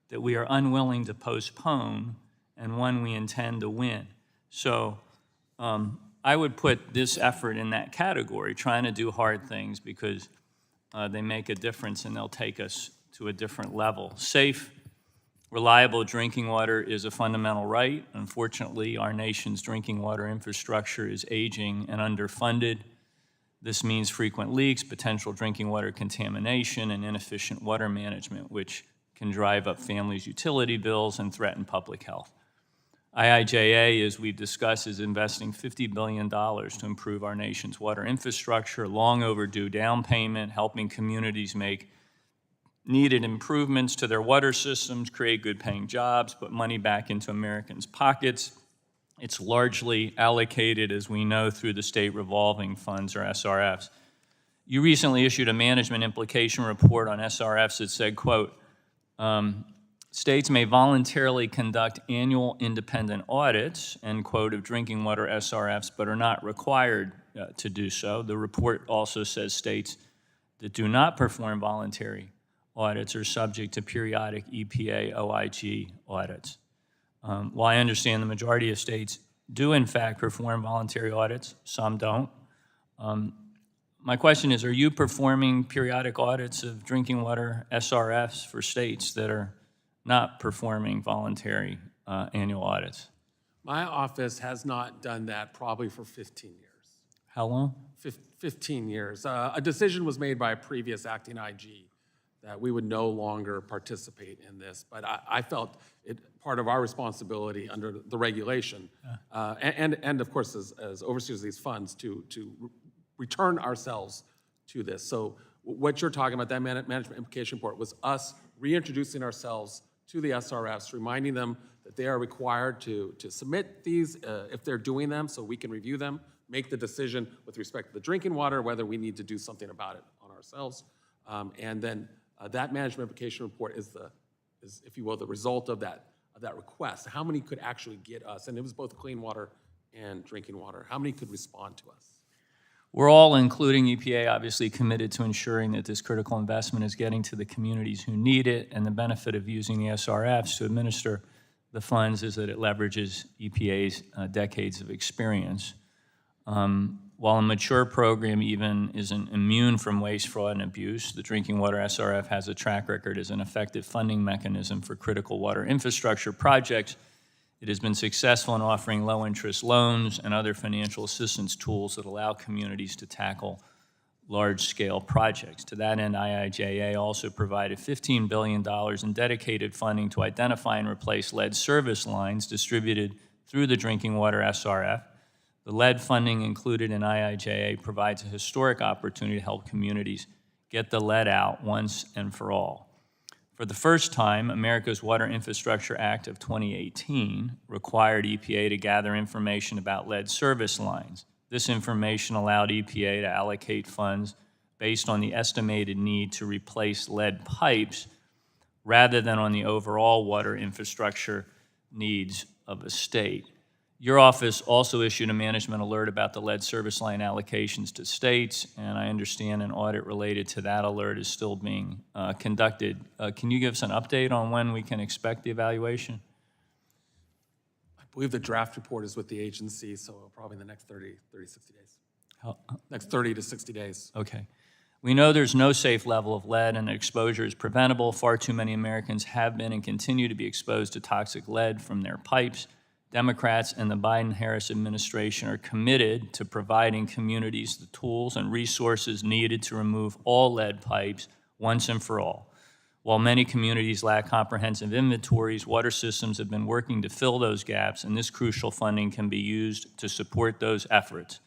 Speaker 10: that we are unwilling to postpone and one we intend to win. So I would put this effort in that category, trying to do hard things because they make a difference and they'll take us to a different level. Safe, reliable drinking water is a fundamental right. Unfortunately, our nation's drinking water infrastructure is aging and underfunded. This means frequent leaks, potential drinking water contamination, and inefficient water management, which can drive up families' utility bills and threaten public health. IIJA, as we've discussed, is investing $50 billion to improve our nation's water infrastructure, long overdue down payment, helping communities make needed improvements to their water systems, create good-paying jobs, put money back into Americans' pockets. It's largely allocated, as we know, through the state revolving funds, or SRFs. You recently issued a management implication report on SRFs that said, quote, states may voluntarily conduct annual independent audits, end quote, of drinking water SRFs, but are not required to do so. The report also says states that do not perform voluntary audits are subject to periodic EPA OIG audits. While I understand the majority of states do in fact perform voluntary audits, some don't. My question is, are you performing periodic audits of drinking water SRFs for states that are not performing voluntary annual audits?
Speaker 6: My office has not done that probably for 15 years.
Speaker 10: How long?
Speaker 6: 15 years. A decision was made by a previous acting IG that we would no longer participate in this, but I felt it part of our responsibility under the regulation, and of course as overseers of these funds to return ourselves to this. So what you're talking about, that management implication report, was us reintroducing ourselves to the SRFs, reminding them that they are required to submit these if they're doing them so we can review them, make the decision with respect to the drinking water, whether we need to do something about it on ourselves. And then that management implication report is, if you will, the result of that request. How many could actually get us? And it was both clean water and drinking water. How many could respond to us?
Speaker 10: We're all, including EPA, obviously committed to ensuring that this critical investment is getting to the communities who need it, and the benefit of using the SRFs to administer the funds is that it leverages EPA's decades of experience. While a mature program even isn't immune from waste, fraud, and abuse, the Drinking Water SRF has a track record as an effective funding mechanism for critical water infrastructure projects. It has been successful in offering low-interest loans and other financial assistance tools that allow communities to tackle large-scale projects. To that end, IIJA also provided $15 billion in dedicated funding to identify and replace lead service lines distributed through the Drinking Water SRF. The lead funding included in IIJA provides a historic opportunity to help communities get the lead out once and for all. For the first time, America's Water Infrastructure Act of 2018 required EPA to gather information about lead service lines. This information allowed EPA to allocate funds based on the estimated need to replace lead pipes rather than on the overall water infrastructure needs of a state. Your office also issued a management alert about the lead service line allocations to states, and I understand an audit related to that alert is still being conducted. Can you give us an update on when we can expect the evaluation?
Speaker 6: I believe the draft report is with the agency, so probably in the next 60 days. Next 30 to 60 days.
Speaker 10: Okay. We know there's no safe level of lead and that exposure is preventable. Far too many Americans have been and continue to be exposed to toxic lead from their pipes. Democrats and the Biden-Harris administration are committed to providing communities the tools and resources needed to remove all lead pipes once and for all. While many communities lack comprehensive inventories, water systems have been working to fill those gaps, and this crucial funding can be used to support those efforts.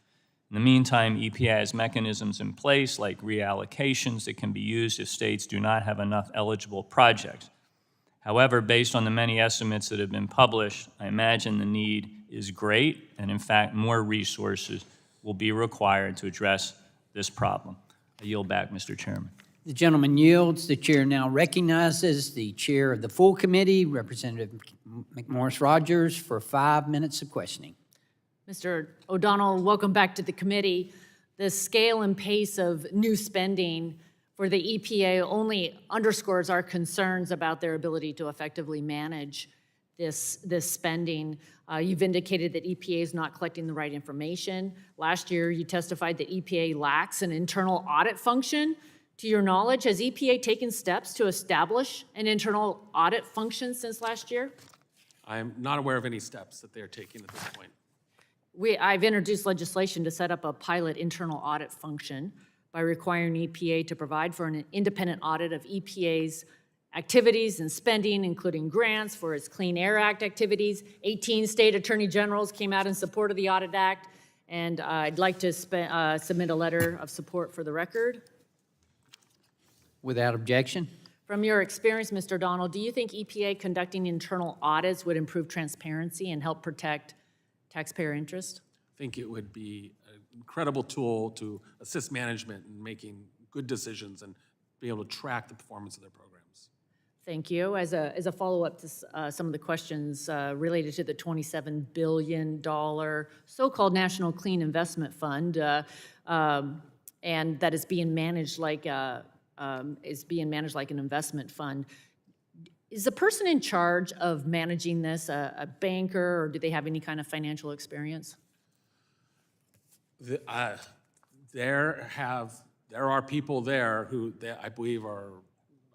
Speaker 10: In the meantime, EPA has mechanisms in place like reallocations that can be used if states do not have enough eligible projects. However, based on the many estimates that have been published, I imagine the need is great, and in fact, more resources will be required to address this problem. I yield back, Mr. Chairman.
Speaker 2: The gentleman yields. The chair now recognizes the chair of the full committee, Representative McMorris Rodgers, for 5 minutes of questioning.
Speaker 4: Mr. O'Donnell, welcome back to the committee. The scale and pace of new spending for the EPA only underscores our concerns about their ability to effectively manage this spending. You've indicated that EPA is not collecting the right information. Last year, you testified that EPA lacks an internal audit function. To your knowledge, has EPA taken steps to establish an internal audit function since last year?
Speaker 6: I'm not aware of any steps that they're taking at this point.
Speaker 4: I've introduced legislation to set up a pilot internal audit function by requiring EPA to provide for an independent audit of EPA's activities and spending, including grants for its Clean Air Act activities. 18 state attorney generals came out in support of the Audit Act, and I'd like to submit a letter of support for the record.
Speaker 2: Without objection?
Speaker 4: From your experience, Mr. O'Donnell, do you think EPA conducting internal audits would improve transparency and help protect taxpayer interest?
Speaker 6: I think it would be an incredible tool to assist management in making good decisions and be able to track the performance of their programs.
Speaker 4: Thank you. As a follow-up to some of the questions related to the $27 billion so-called National Clean Investment Fund, and that is being managed like an investment fund. Is the person in charge of managing this a banker, or do they have any kind of financial experience?
Speaker 6: There are people there who I believe are,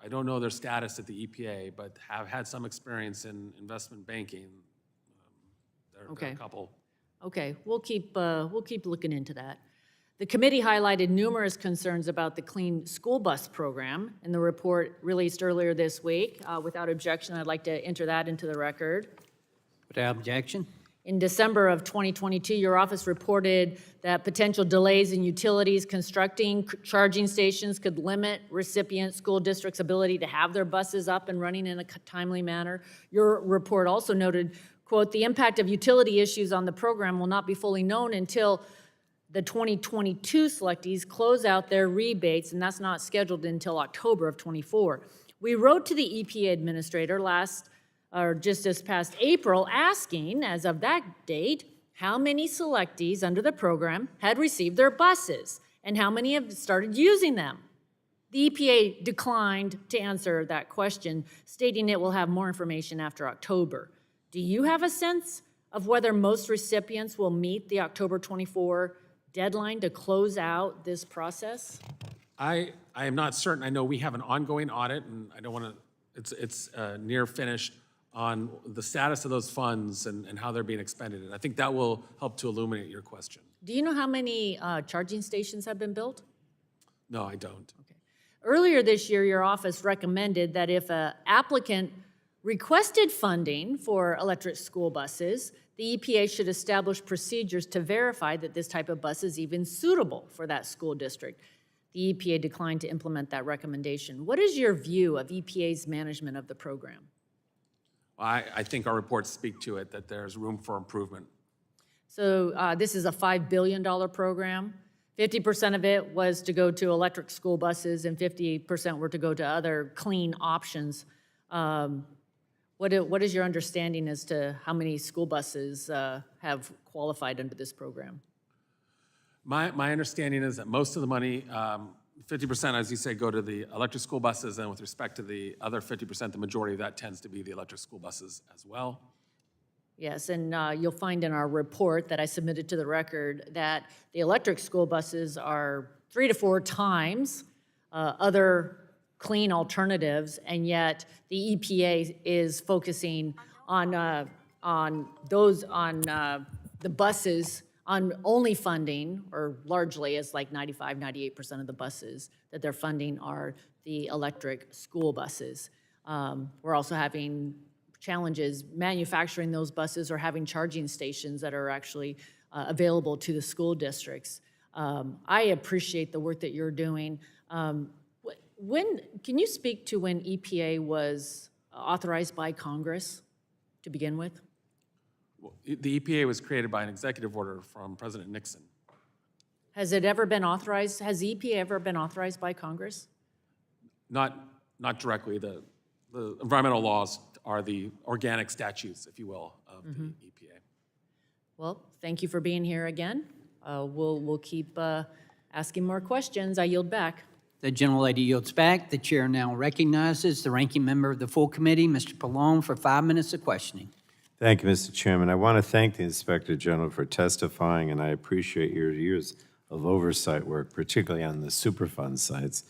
Speaker 6: I don't know their status at the EPA, but have had some experience in investment banking. There are a couple.
Speaker 4: Okay, we'll keep looking into that. The committee highlighted numerous concerns about the Clean School Bus Program in the report released earlier this week. Without objection, I'd like to enter that into the record.
Speaker 2: Without objection?
Speaker 4: In December of 2022, your office reported that potential delays in utilities constructing charging stations could limit recipient school districts' ability to have their buses up and running in a timely manner. Your report also noted, quote, the impact of utility issues on the program will not be fully known until the 2022 selectees close out their rebates, and that's not scheduled until October of 24. We wrote to the EPA administrator just this past April, asking, as of that date, how many selectees under the program had received their buses and how many have started using them. The EPA declined to answer that question, stating it will have more information after October. Do you have a sense of whether most recipients will meet the October 24 deadline to close out this process?
Speaker 6: I am not certain. I know we have an ongoing audit, and I don't want to, it's near finished on the status of those funds and how they're being expended. And I think that will help to illuminate your question.
Speaker 4: Do you know how many charging stations have been built?
Speaker 6: No, I don't.
Speaker 4: Okay. Earlier this year, your office recommended that if an applicant requested funding for electric school buses, the EPA should establish procedures to verify that this type of bus is even suitable for that school district. The EPA declined to implement that recommendation. What is your view of EPA's management of the program?
Speaker 6: I think our reports speak to it, that there's room for improvement.
Speaker 4: So this is a $5 billion program. 50% of it was to go to electric school buses and 50% were to go to other clean options. What is your understanding as to how many school buses have qualified under this program?
Speaker 6: My understanding is that most of the money, 50%, as you say, go to the electric school buses, and with respect to the other 50%, the majority of that tends to be the electric school buses as well.
Speaker 4: Yes, and you'll find in our report that I submitted to the record that the electric school buses are 3 to 4 times other clean alternatives, and yet the EPA is focusing on the buses on only funding, or largely as like 95, 98% of the buses that they're funding are the electric school buses. We're also having challenges manufacturing those buses or having charging stations that are actually available to the school districts. I appreciate the work that you're doing. Can you speak to when EPA was authorized by Congress to begin with?
Speaker 6: The EPA was created by an executive order from President Nixon.
Speaker 4: Has it ever been authorized? Has the EPA ever been authorized by Congress?
Speaker 6: Not directly. The environmental laws are the organic statutes, if you will, of the EPA.
Speaker 4: Well, thank you for being here again. We'll keep asking more questions. I yield back.
Speaker 2: The gentlelady yields back. The chair now recognizes the ranking member of the full committee, Mr. Pallone, for 5 minutes of questioning.
Speaker 5: Thank you, Mr. Chairman. I want to thank the Inspector General for testifying, and I appreciate your years of oversight work, particularly on the Superfund sites.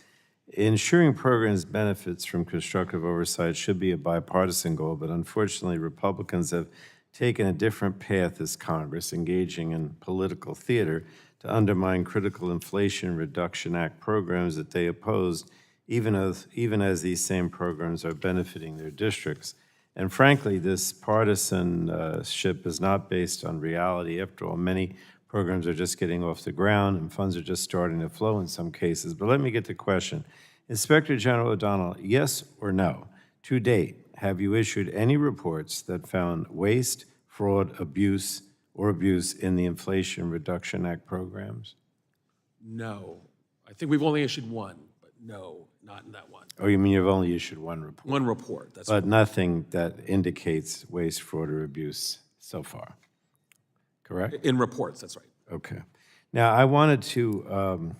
Speaker 5: Ensuring programs benefits from constructive oversight should be a bipartisan goal, but unfortunately, Republicans have taken a different path as Congress, engaging in political theater to undermine critical Inflation Reduction Act programs that they opposed, even as these same programs are benefiting their districts. And frankly, this partisanship is not based on reality. After all, many programs are just getting off the ground and funds are just starting to flow in some cases. But let me get to the question. Inspector General O'Donnell, yes or no, to date, have you issued any reports that found waste, fraud, abuse in the Inflation Reduction Act programs?
Speaker 6: No. I think we've only issued one, but no, not in that one.
Speaker 5: Oh, you mean you've only issued one report?
Speaker 6: One report, that's
Speaker 5: But nothing that indicates waste, fraud, or abuse so far, correct?
Speaker 6: in reports, that's right.
Speaker 5: Okay. Now, I wanted to,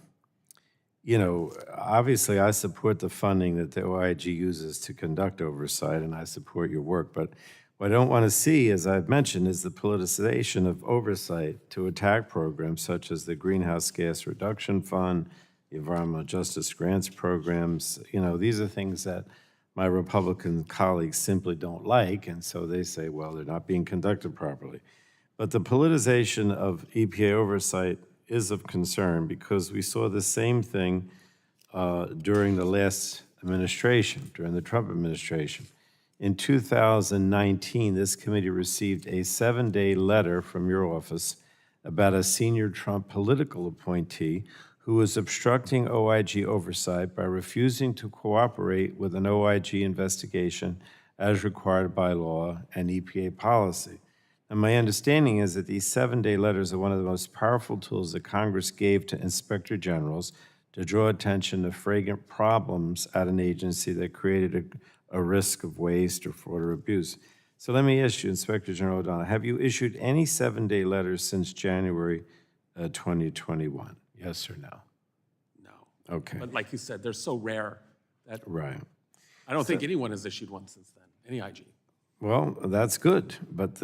Speaker 5: obviously I support the funding that the OIG uses to conduct oversight, and I support your work, but what I don't want to see, as I've mentioned, is the politicization of oversight to attack programs such as the Greenhouse Gas Reduction Fund, the Environmental Justice Grants programs. These are things that my Republican colleagues simply don't like, and so they say, well, they're not being conducted properly. But the politicization of EPA oversight is of concern because we saw the same thing during the last administration, during the Trump administration. In 2019, this committee received a 7-day letter from your office about a senior Trump political appointee who was obstructing OIG oversight by refusing to cooperate with an OIG investigation as required by law and EPA policy. And my understanding is that these 7-day letters are one of the most powerful tools that Congress gave to inspector generals to draw attention to flagrant problems at an agency that created a risk of waste or fraud or abuse. So let me ask you, Inspector General O'Donnell, have you issued any 7-day letters since January 2021? Yes or no?
Speaker 6: No.
Speaker 5: Okay.
Speaker 6: But like you said, they're so rare that
Speaker 5: Right.
Speaker 6: I don't think anyone has issued one since then, any IG.
Speaker 5: Well, that's good, but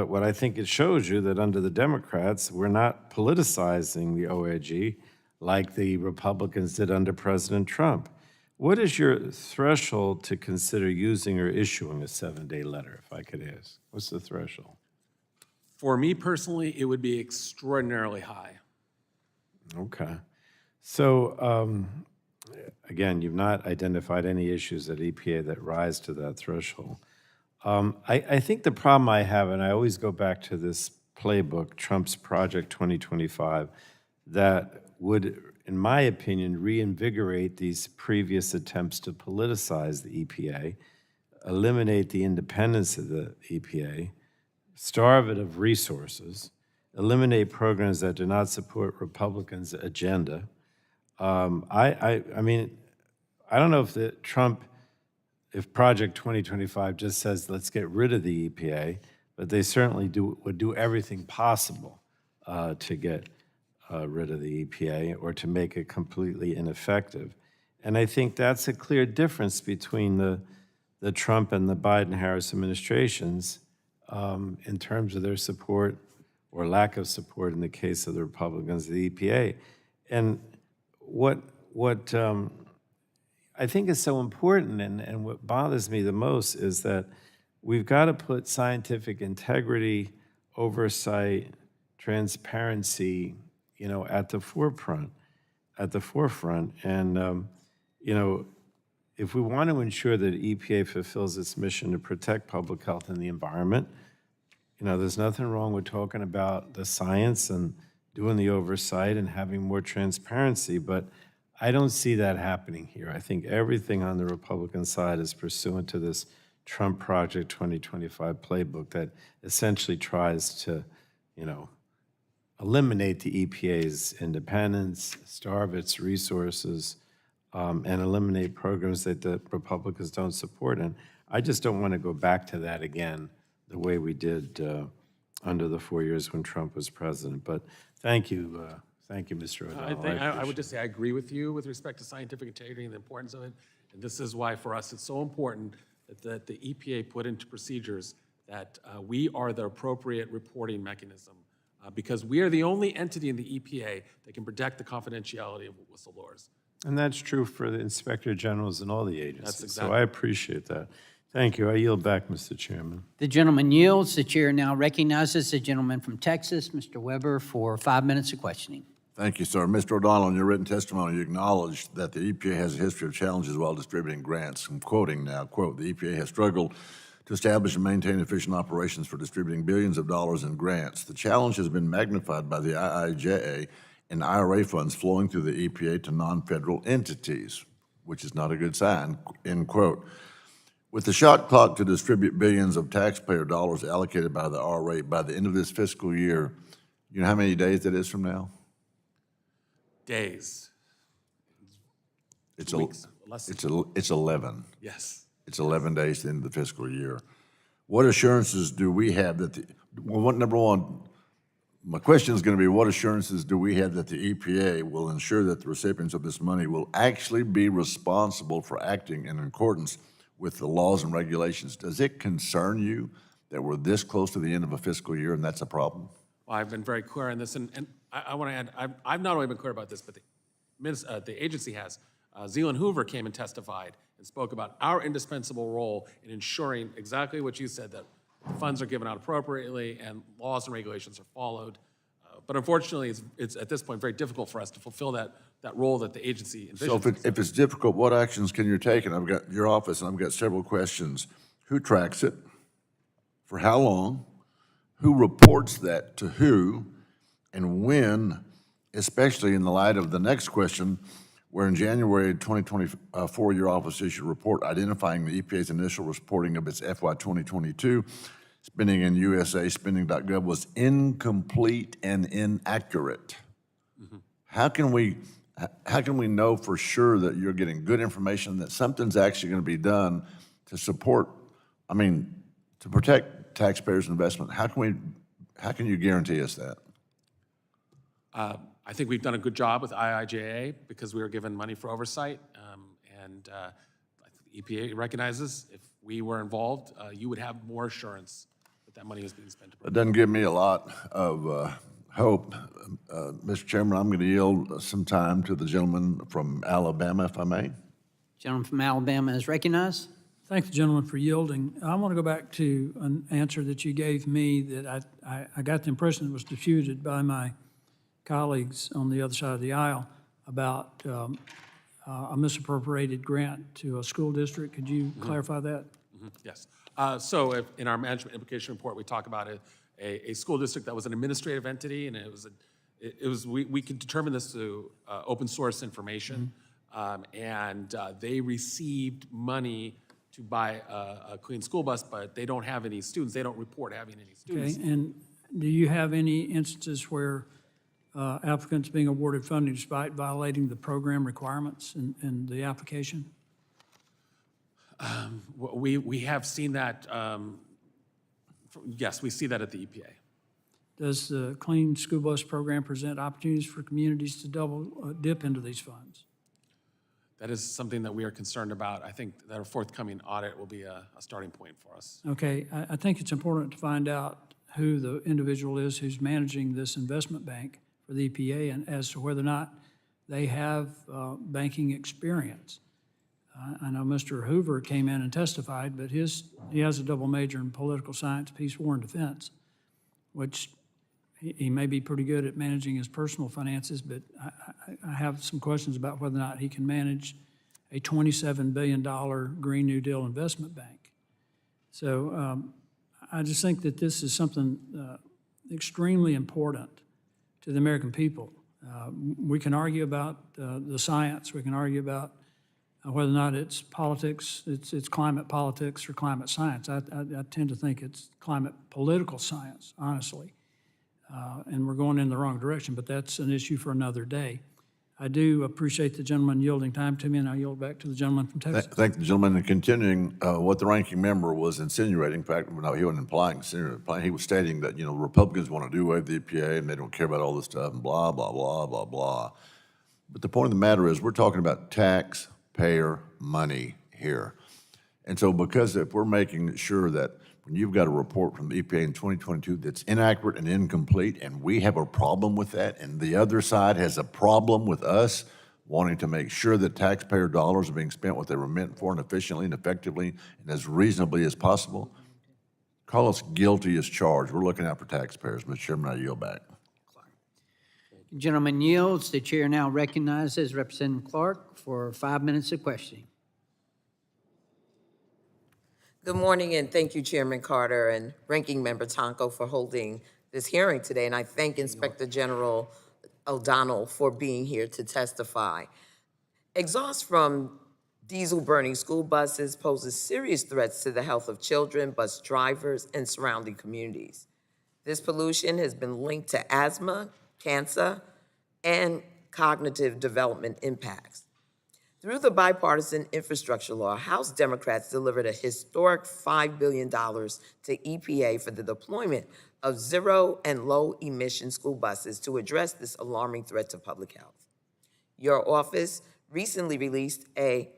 Speaker 5: what I think it shows you that under the Democrats, we're not politicizing the OIG like the Republicans did under President Trump. What is your threshold to consider using or issuing a 7-day letter, if I could ask? What's the threshold?
Speaker 6: For me personally, it would be extraordinarily high.
Speaker 5: Okay. So, again, you've not identified any issues at EPA that rise to that threshold. I think the problem I have, and I always go back to this playbook, Trump's Project 2025, that would, in my opinion, reinvigorate these previous attempts to politicize the EPA, eliminate the independence of the EPA, starve it of resources, eliminate programs that do not support Republicans' agenda. I mean, I don't know if Project 2025 just says, let's get rid of the EPA, but they certainly would do everything possible to get rid of the EPA or to make it completely ineffective. And I think that's a clear difference between the Trump and the Biden-Harris administrations in terms of their support or lack of support in the case of the Republicans of the EPA. And what I think is so important and what bothers me the most is that we've got to put scientific integrity, oversight, transparency, at the forefront. And, if we want to ensure that EPA fulfills its mission to protect public health and the environment, there's nothing wrong with talking about the science and doing the oversight and having more transparency, but I don't see that happening here. I think everything on the Republican side is pursuant to this Trump Project 2025 playbook that essentially tries to, eliminate the EPA's independence, starve its resources, and eliminate programs that the Republicans don't support. And I just don't want to go back to that again the way we did under the 4 years when Trump was president. But thank you Thank you, Mr.
Speaker 6: I
Speaker 5: O'Donnell.
Speaker 6: think, I
Speaker 5: appreciate
Speaker 6: would just say I agree with you with respect to scientific integrity and the importance of it. And this is why for us, it's so important that the EPA put into procedures that we are the appropriate reporting mechanism because we are the only entity in the EPA that can protect the confidentiality of whistleblowers.
Speaker 5: And that's true for the inspector generals and all the agencies. So
Speaker 6: exactly-
Speaker 5: I appreciate that. Thank you. I yield back, Mr. Chairman.
Speaker 2: The gentleman yields. The chair now recognizes the gentleman from Texas, Mr. Weber, for 5 minutes of questioning.
Speaker 11: Thank you, sir. Mr. O'Donnell, in your written testimony, you acknowledged that the EPA has a history of challenges while distributing grants. I'm quoting now, quote, "The EPA has struggled to establish and maintain efficient operations for distributing billions of dollars in grants. The challenge has been magnified by the IIJA and IRA funds flowing through the EPA to non-federal entities," which is not a good sign, end quote. "With the shot clock to distribute billions of taxpayer dollars allocated by the IRA by the end of this fiscal year, you know how many days that is from now?"
Speaker 6: Days,
Speaker 11: It's
Speaker 6: weeks, less than-
Speaker 11: it's 11.
Speaker 6: yes.
Speaker 11: It's 11 days to the end of the fiscal year. What assurances do we have that number one, my question is going to be, what assurances do we have that the EPA will ensure that the recipients of this money will actually be responsible for acting in accordance with the laws and regulations? Does it concern you that we're this close to the end of a fiscal year and that's a problem?
Speaker 6: Well, I've been very clear on this, and I want to add, I've not only been clear about this, but the agency has. Zealand Hoover came and testified and spoke about our indispensable role in ensuring exactly what you said, that funds are given out appropriately and laws and regulations are followed. But unfortunately, it's at this point very difficult for us to fulfill that role that the agency
Speaker 11: So
Speaker 6: envisions.
Speaker 11: if it's difficult, what actions can you take? And I've got your office, and I've got several questions. Who tracks it? For how long? Who reports that to who? And when, especially in the light of the next question, where in January 2024, your office issued a report identifying the EPA's initial reporting of its FY 2022 spending in USA spending.gov was incomplete and inaccurate. How can we know for sure that you're getting good information, that something's actually going to be done to support, to protect taxpayers' investment? How can you guarantee us that?
Speaker 6: I think we've done a good job with IIJA because we were given money for oversight, and the EPA recognizes if we were involved, you would have more assurance that money is being spent.
Speaker 11: It doesn't give me a lot of hope. Mr. Chairman, I'm going to yield some time to the gentleman from Alabama, if I may.
Speaker 2: Gentleman from Alabama is recognized.
Speaker 7: Thank the gentleman for yielding. I want to go back to an answer that you gave me that I got the impression it was diffused by my colleagues on the other side of the aisle about a misappropriated grant to a school district. Could you clarify that?
Speaker 6: Yes. So in our management implication report, we talk about a school district that was an administrative entity, and we could determine this through open source information, and they received money to buy a clean school bus, but they don't have any students. They don't report having any students.
Speaker 7: Okay, and do you have any instances where applicants being awarded funding despite violating the program requirements in the application?
Speaker 6: We have seen that, yes, we see that at the EPA.
Speaker 7: Does the Clean School Bus Program present opportunities for communities to double dip into these funds?
Speaker 6: That is something that we are concerned about. I think that a forthcoming audit will be a starting point for us.
Speaker 7: Okay, I think it's important to find out who the individual is who's managing this investment bank for the EPA and as to whether or not they have banking experience. I know Mr. Hoover came in and testified, but he has a double major in political science, peace, war, and defense, which he may be pretty good at managing his personal finances, but I have some questions about whether or not he can manage a $27 billion Green New Deal investment bank. So I just think that this is something extremely important to the American people. We can argue about the science, we can argue about whether or not it's politics, it's climate politics or climate science. I tend to think it's climate political science, honestly. And we're going in the wrong direction, but that's an issue for another day. I do appreciate the gentleman yielding time to me, and I yield back to the gentleman from Texas.
Speaker 11: Thank the gentleman, and continuing what the ranking member was insinuating. In fact, no, he wasn't implying, he was stating that, the Republicans want to do away with the EPA and they don't care about all this stuff and blah, blah, blah, blah, blah. But the point of the matter is, we're talking about taxpayer money here. And so because if we're making sure that when you've got a report from the EPA in 2022 that's inaccurate and incomplete, and we have a problem with that, and the other side has a problem with us wanting to make sure that taxpayer dollars are being spent what they were meant for and efficiently and effectively and as reasonably as possible, call us guilty as charged. We're looking out for taxpayers. Mr. Chairman, I yield back.
Speaker 2: Gentleman yields. The chair now recognizes Representative Clark for 5 minutes of questioning.
Speaker 12: Good morning, and thank you, Chairman Carter and Ranking Member Tonko, for holding this hearing today. And I thank Inspector General O'Donnell for being here to testify. Exhaust from diesel-burning school buses poses serious threats to the health of children, bus drivers, and surrounding communities. This pollution has been linked to asthma, cancer, and cognitive development impacts. Through the bipartisan infrastructure law, House Democrats delivered a historic $5 billion to EPA for the deployment of zero and low emission school buses to address this alarming threat to public health. Your office recently released a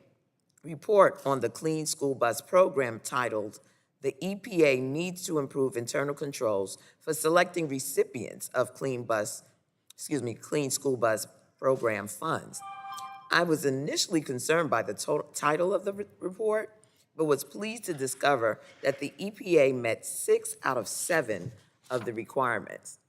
Speaker 12: report on the Clean School Bus Program titled, "The EPA Needs to Improve Internal Controls for Selecting Recipients of Clean School Bus Program Funds." I was initially concerned by the title of the report, but was pleased to discover that the EPA met 6 out of 7 of the requirements.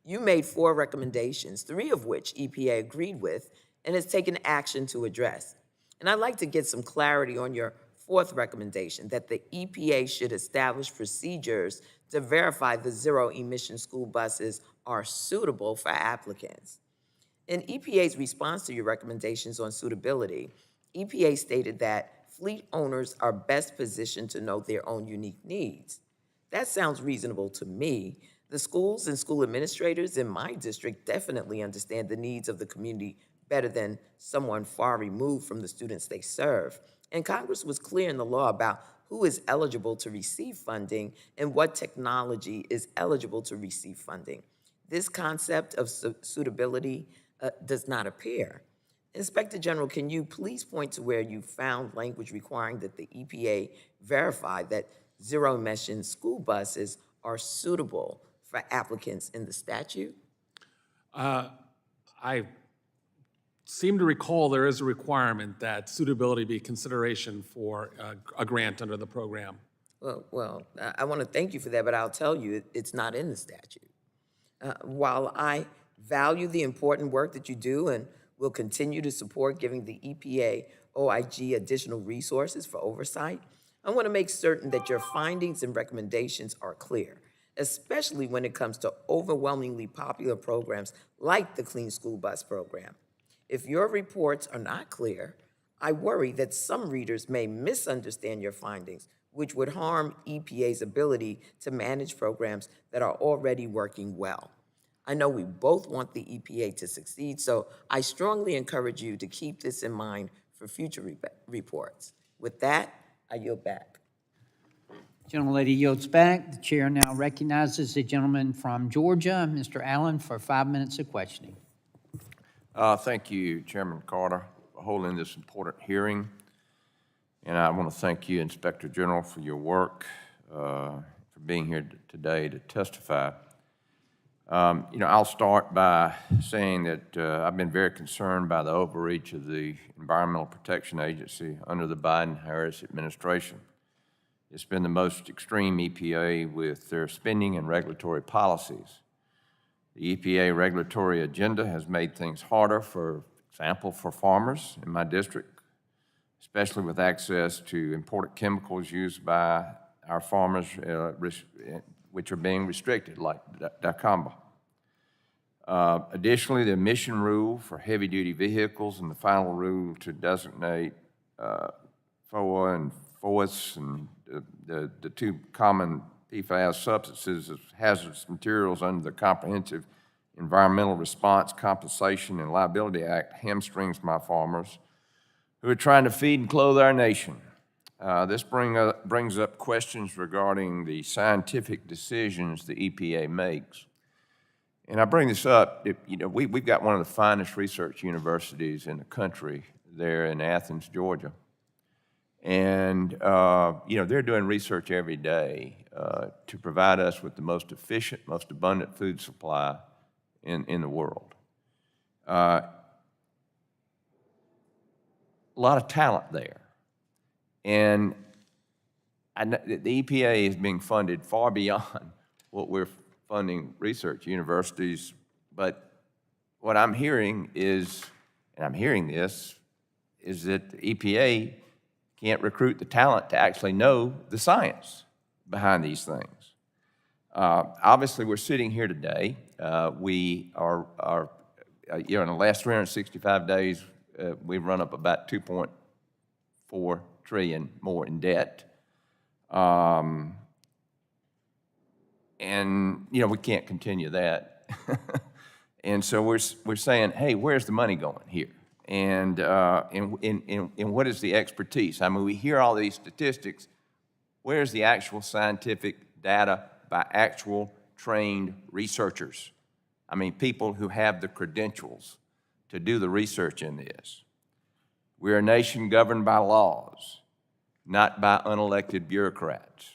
Speaker 12: You made 4 recommendations, 3 of which EPA agreed with and has taken action to address. And I'd like to get some clarity on your 4th recommendation, that the EPA should establish procedures to verify the zero-emission school buses are suitable for applicants. In EPA's response to your recommendations on suitability, EPA stated that fleet owners are best positioned to know their own unique needs. That sounds reasonable to me. The schools and school administrators in my district definitely understand the needs of the community better than someone far removed from the students they serve. And Congress was clear in the law about who is eligible to receive funding and what technology is eligible to receive funding. This concept of suitability does not appear. Inspector General, can you please point to where you found language requiring that the EPA verify that zero-emission school buses are suitable for applicants in the statute?
Speaker 6: I seem to recall there is a requirement that suitability be consideration for a grant under the program.
Speaker 12: Well, I want to thank you for that, but I'll tell you, it's not in the statute. While I value the important work that you do and will continue to support giving the EPA OIG additional resources for oversight, I want to make certain that your findings and recommendations are clear, especially when it comes to overwhelmingly popular programs like the Clean School Bus Program. If your reports are not clear, I worry that some readers may misunderstand your findings, which would harm EPA's ability to manage programs that are already working well. I know we both want the EPA to succeed, so I strongly encourage you to keep this in mind for future reports. With that, I yield back.
Speaker 2: Gentlelady yields back. The chair now recognizes the gentleman from Georgia, Mr. Allen, for 5 minutes of questioning.
Speaker 13: Thank you, Chairman Carter, for holding this important hearing. And I want to thank you, Inspector General, for your work, for being here today to testify. I'll start by saying that I've been very concerned by the overreach of the Environmental Protection Agency under the Biden-Harris administration. It's been the most extreme EPA with their spending and regulatory policies. The EPA regulatory agenda has made things harder, for example, for farmers in my district, especially with access to important chemicals used by our farmers, which are being restricted, like dicamba. Additionally, the emission rule for heavy-duty vehicles and the final rule to designate FOA and FOAS and the 2 common PFAS substances as hazardous materials under the Comprehensive Environmental Response, Compensation, and Liability Act hamstrings my farmers who are trying to feed and clothe our nation. This brings up questions regarding the scientific decisions the EPA makes. And I bring this up, we've got one of the finest research universities in the country there in Athens, Georgia. And, they're doing research every day to provide us with the most efficient, most abundant food supply in the world. A lot of talent there. And the EPA is being funded far beyond what we're funding research universities. But what I'm hearing is, and I'm hearing this, is that the EPA can't recruit the talent to actually know the science behind these things. Obviously, we're sitting here today. We are in the last 365 days, we've run up about 2.4 trillion more in debt. And, we can't continue that. And so we're saying, hey, where's the money going here? And what is the expertise? I mean, we hear all these statistics. Where's the actual scientific data by actual trained researchers? I mean, people who have the credentials to do the research in this. We're a nation governed by laws, not by unelected bureaucrats.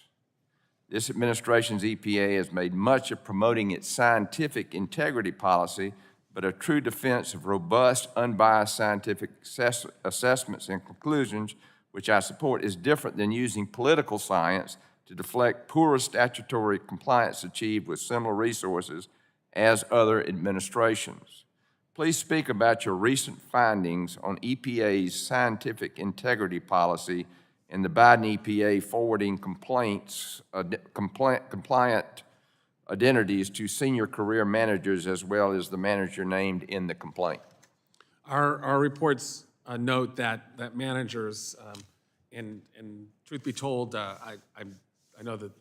Speaker 13: This administration's EPA has made much of promoting its scientific integrity policy, but a true defense of robust, unbiased scientific assessments and conclusions, which I support, is different than using political science to deflect poorer statutory compliance achieved with similar resources as other administrations. Please speak about your recent findings on EPA's scientific integrity policy and the Biden EPA forwarding compliant identities to senior career managers as well as the manager named in the complaint.
Speaker 6: Our reports note that managers, and truth be told, I know that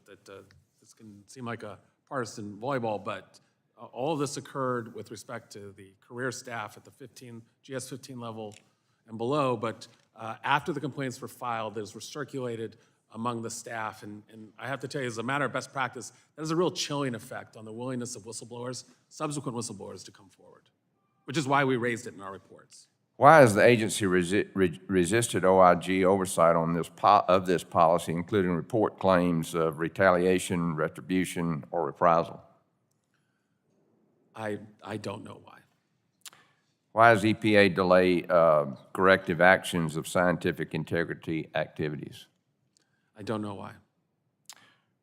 Speaker 6: this can seem like a partisan volleyball, but all of this occurred with respect to the career staff at the GS-15 level and below, but after the complaints were filed, those were circulated among the staff, and I have to tell you, as a matter of best practice, that has a real chilling effect on the willingness of whistleblowers, subsequent whistleblowers, to come forward, which is why we raised it in our reports.
Speaker 13: Why has the agency resisted OIG oversight on this policy, including report claims of retaliation, retribution, or reprisal?
Speaker 6: I don't know why.
Speaker 13: Why does EPA delay corrective actions of scientific integrity activities?
Speaker 6: I don't know why.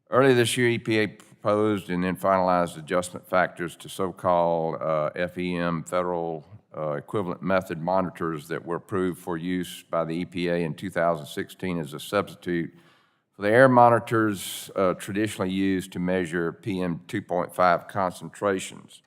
Speaker 13: Earlier this year, EPA proposed and then finalized adjustment factors to so-called FEM, Federal Equivalent Method monitors that were approved for use by the EPA in 2016 as a substitute for the air monitors traditionally used to measure PM 2.5 concentrations.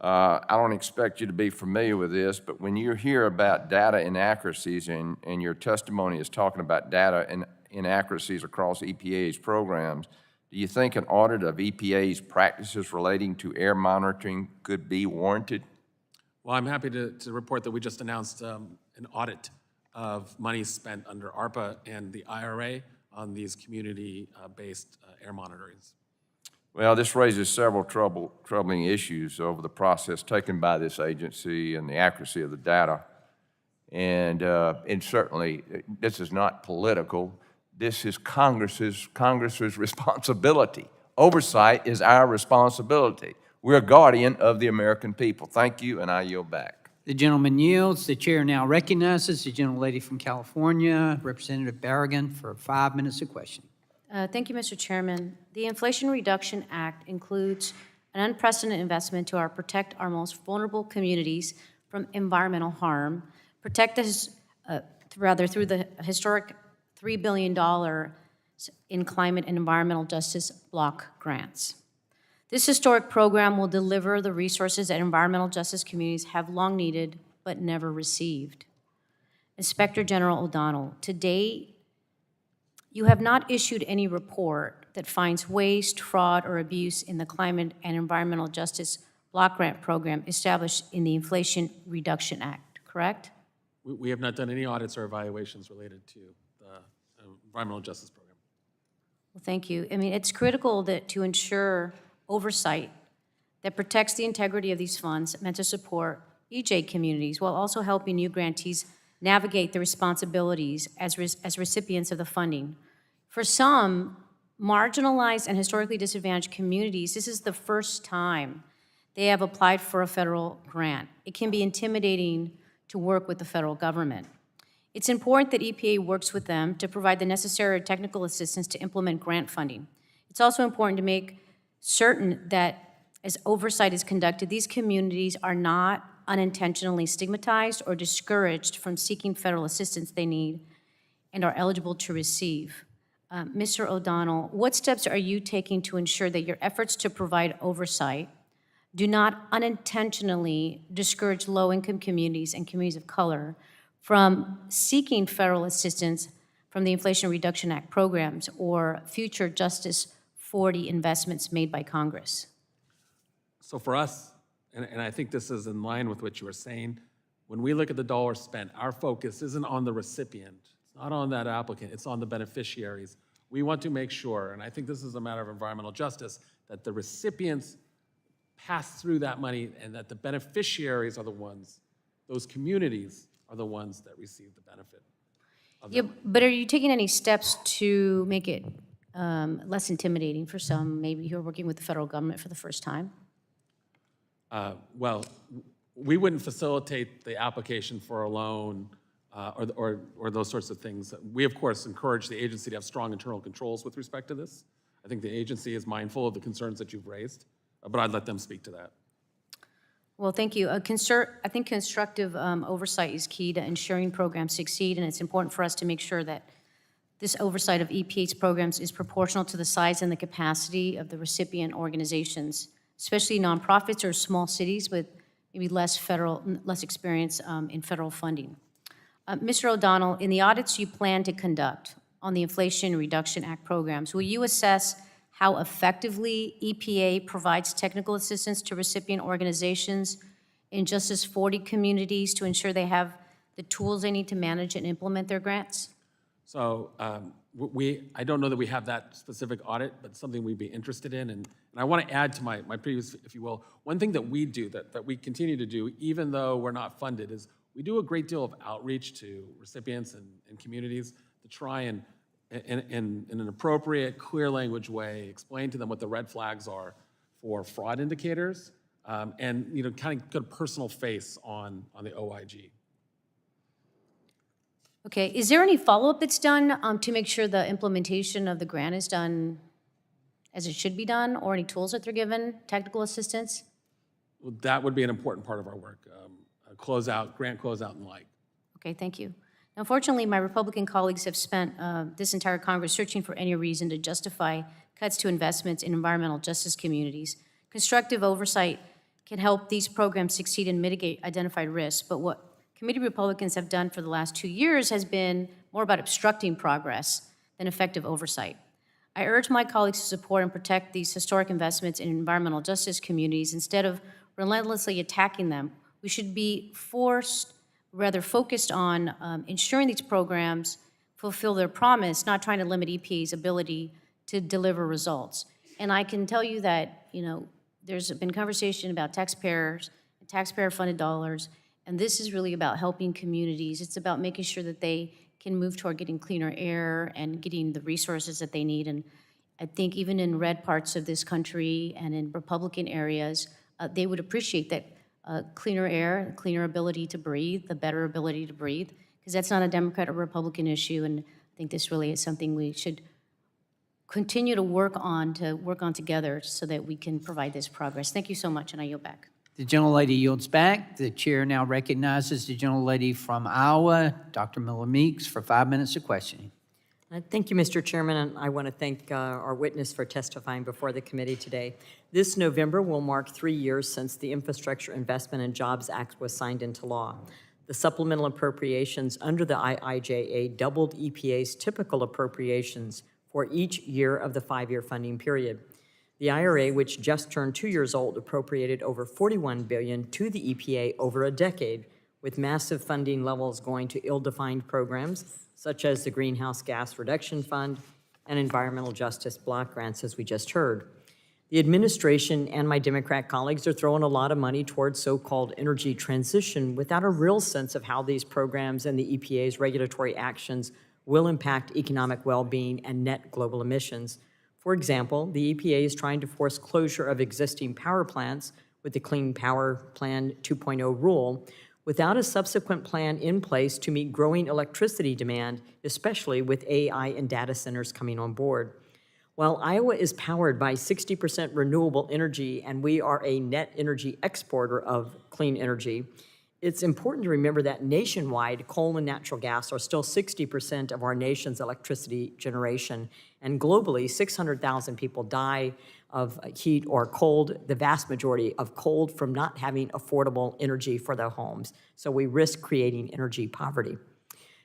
Speaker 13: I don't expect you to be familiar with this, but when you hear about data inaccuracies and your testimony is talking about data inaccuracies across EPA's programs, do you think an audit of EPA's practices relating to air monitoring could be warranted?
Speaker 6: Well, I'm happy to report that we just announced an audit of money spent under ARPA and the IRA on these community-based air monitorings.
Speaker 13: Well, this raises several troubling issues over the process taken by this agency and the accuracy of the data. And certainly, this is not political. This is Congress's responsibility. Oversight is our responsibility. We're a guardian of the American people. Thank you, and I yield back.
Speaker 2: The gentleman yields. The chair now recognizes the gentlelady from California, Representative Berrigan, for 5 minutes of question.
Speaker 14: Thank you, Mr. Chairman. The Inflation Reduction Act includes an unprecedented investment to protect our most vulnerable communities from environmental harm, protect us, through the historic $3 billion in climate and environmental justice block grants. This historic program will deliver the resources that environmental justice communities have long needed but never received. Inspector General O'Donnell, to date, you have not issued any report that finds waste, fraud, or abuse in the climate and environmental justice block grant program established in the Inflation Reduction Act, correct?
Speaker 6: We have not done any audits or evaluations related to the environmental justice program.
Speaker 14: Well, thank you. I mean, it's critical that to ensure oversight that protects the integrity of these funds meant to support EJ communities while also helping new grantees navigate the responsibilities as recipients of the funding. For some marginalized and historically disadvantaged communities, this is the first time they have applied for a federal grant. It can be intimidating to work with the federal government. It's important that EPA works with them to provide the necessary technical assistance to implement grant funding. It's also important to make certain that as oversight is conducted, these communities are not unintentionally stigmatized or discouraged from seeking federal assistance they need and are eligible to receive. Mr. O'Donnell, what steps are you taking to ensure that your efforts to provide oversight do not unintentionally discourage low-income communities and communities of color from seeking federal assistance from the Inflation Reduction Act programs or future Justice 40 investments made by Congress?
Speaker 6: So for us, and I think this is in line with what you were saying, when we look at the dollars spent, our focus isn't on the recipient. It's not on that applicant. It's on the beneficiaries. We want to make sure, and I think this is a matter of environmental justice, that the recipients pass through that money and that the beneficiaries are the ones, those communities are the ones that receive the benefit of that.
Speaker 14: Yeah, but are you taking any steps to make it less intimidating for some, maybe who are working with the federal government for the first time?
Speaker 6: Well, we wouldn't facilitate the application for a loan or those sorts of things. We, of course, encourage the agency to have strong internal controls with respect to this. I think the agency is mindful of the concerns that you've raised, but I'd let them speak to that.
Speaker 14: Well, thank you. I think constructive oversight is key to ensuring programs succeed, and it's important for us to make sure that this oversight of EPA's programs is proportional to the size and the capacity of the recipient organizations, especially nonprofits or small cities with maybe less experience in federal funding. Mr. O'Donnell, in the audits you plan to conduct on the Inflation Reduction Act programs, will you assess how effectively EPA provides technical assistance to recipient organizations in Justice 40 communities to ensure they have the tools they need to manage and implement their grants?
Speaker 6: So I don't know that we have that specific audit, but something we'd be interested in. And I want to add to my previous, if you will, one thing that we do, that we continue to do, even though we're not funded, is we do a great deal of outreach to recipients and communities to try and, in an appropriate, clear language way, explain to them what the red flags are for fraud indicators, and kind of put a personal face on the OIG.
Speaker 14: Okay, is there any follow-up that's done to make sure the implementation of the grant is done as it should be done, or any tools that they're given, technical assistance?
Speaker 6: Well, that would be an important part of our work, grant closeout and like.
Speaker 14: Okay, thank you. Now, unfortunately, my Republican colleagues have spent this entire Congress searching for any reason to justify cuts to investments in environmental justice communities. Constructive oversight can help these programs succeed and mitigate identified risks, but what committee Republicans have done for the last 2 years has been more about obstructing progress than effective oversight. I urge my colleagues to support and protect these historic investments in environmental justice communities instead of relentlessly attacking them. We should be focused on ensuring these programs fulfill their promise, not trying to limit EPA's ability to deliver results. And I can tell you that, there's been conversation about taxpayers and taxpayer-funded dollars, and this is really about helping communities. It's about making sure that they can move toward getting cleaner air and getting the resources that they need. And I think even in red parts of this country and in Republican areas, they would appreciate that cleaner air, cleaner ability to breathe, the better ability to breathe, because that's not a Democrat or Republican issue, and I think this really is something we should continue to work on together so that we can provide this progress. Thank you so much, and I yield back.
Speaker 2: The gentlelady yields back. The chair now recognizes the gentlelady from Iowa, Dr. Miller Meeks, for 5 minutes of questioning.
Speaker 15: Thank you, Mr. Chairman, and I want to thank our witness for testifying before the committee today. This November will mark 3 years since the Infrastructure Investment and Jobs Act was signed into law. The supplemental appropriations under the IIJA doubled EPA's typical appropriations for each year of the 5-year funding period. The IRA, which just turned 2 years old, appropriated over $41 billion to the EPA over a decade, with massive funding levels going to ill-defined programs such as the Greenhouse Gas Reduction Fund and environmental justice block grants, as we just heard. The administration and my Democrat colleagues are throwing a lot of money towards so-called energy transition without a real sense of how these programs and the EPA's regulatory actions will impact economic well-being and net global emissions. For example, the EPA is trying to force closure of existing power plants with the Clean Power Plan 2.0 rule without a subsequent plan in place to meet growing electricity demand, especially with AI and data centers coming on board. While Iowa is powered by 60% renewable energy and we are a net energy exporter of clean energy, it's important to remember that nationwide, coal and natural gas are still 60% of our nation's electricity generation, and globally, 600,000 people die of heat or cold, the vast majority of cold from not having affordable energy for their homes. So we risk creating energy poverty.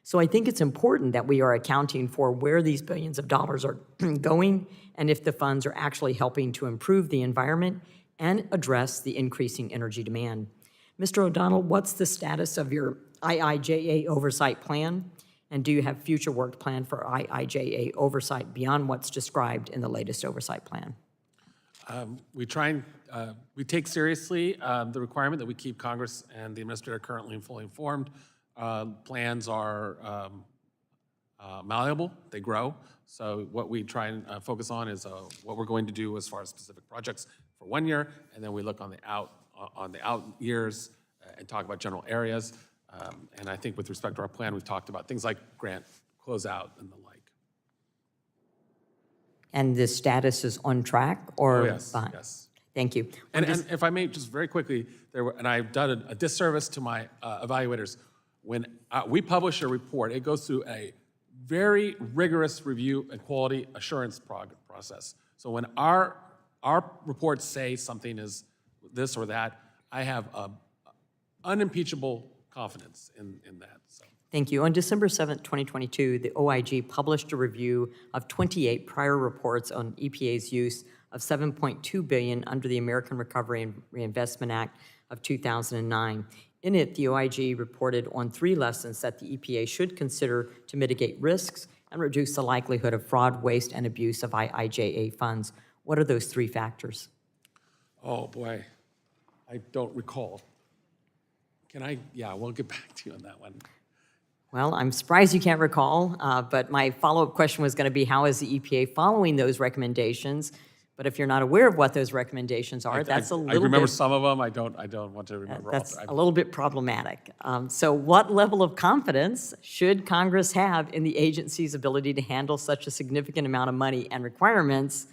Speaker 15: So I think it's important that we are accounting for where these billions of dollars are going and if the funds are actually helping to improve the environment and address the increasing energy demand. Mr. O'Donnell, what's the status of your IIJA oversight plan? And do you have future work planned for IIJA oversight beyond what's described in the latest oversight plan?
Speaker 6: We take seriously the requirement that we keep Congress and the administrator currently and fully informed. Plans are malleable, they grow. So what we try and focus on is what we're going to do as far as specific projects for 1 year, and then we look on the out years and talk about general areas. And I think with respect to our plan, we've talked about things like grant closeout and the like.
Speaker 15: And the status is on track or?
Speaker 6: Oh, yes,
Speaker 15: behind?
Speaker 6: yes.
Speaker 15: Thank you.
Speaker 6: And if I may, just very quickly, and I've done a disservice to my evaluators. When we publish a report, it goes through a very rigorous review and quality assurance process. So when our reports say something is this or that, I have unimpeachable confidence in that. So.
Speaker 15: Thank you. On December 7th, 2022, the OIG published a review of 28 prior reports on EPA's use of $7.2 billion under the American Recovery and Reinvestment Act of 2009. In it, the OIG reported on 3 lessons that the EPA should consider to mitigate risks and reduce the likelihood of fraud, waste, and abuse of IIJA funds. What are those 3 factors?
Speaker 6: Oh, boy. I don't recall. Yeah, we'll get back to you on that one.
Speaker 15: Well, I'm surprised you can't recall, but my follow-up question was going to be, how is the EPA following those recommendations? But if you're not aware of what those recommendations are, that's a little bit...
Speaker 6: I remember some of them. I don't want to remember all.
Speaker 15: That's a little bit problematic. So what level of confidence should Congress have in the agency's ability to handle such a significant amount of money and requirements,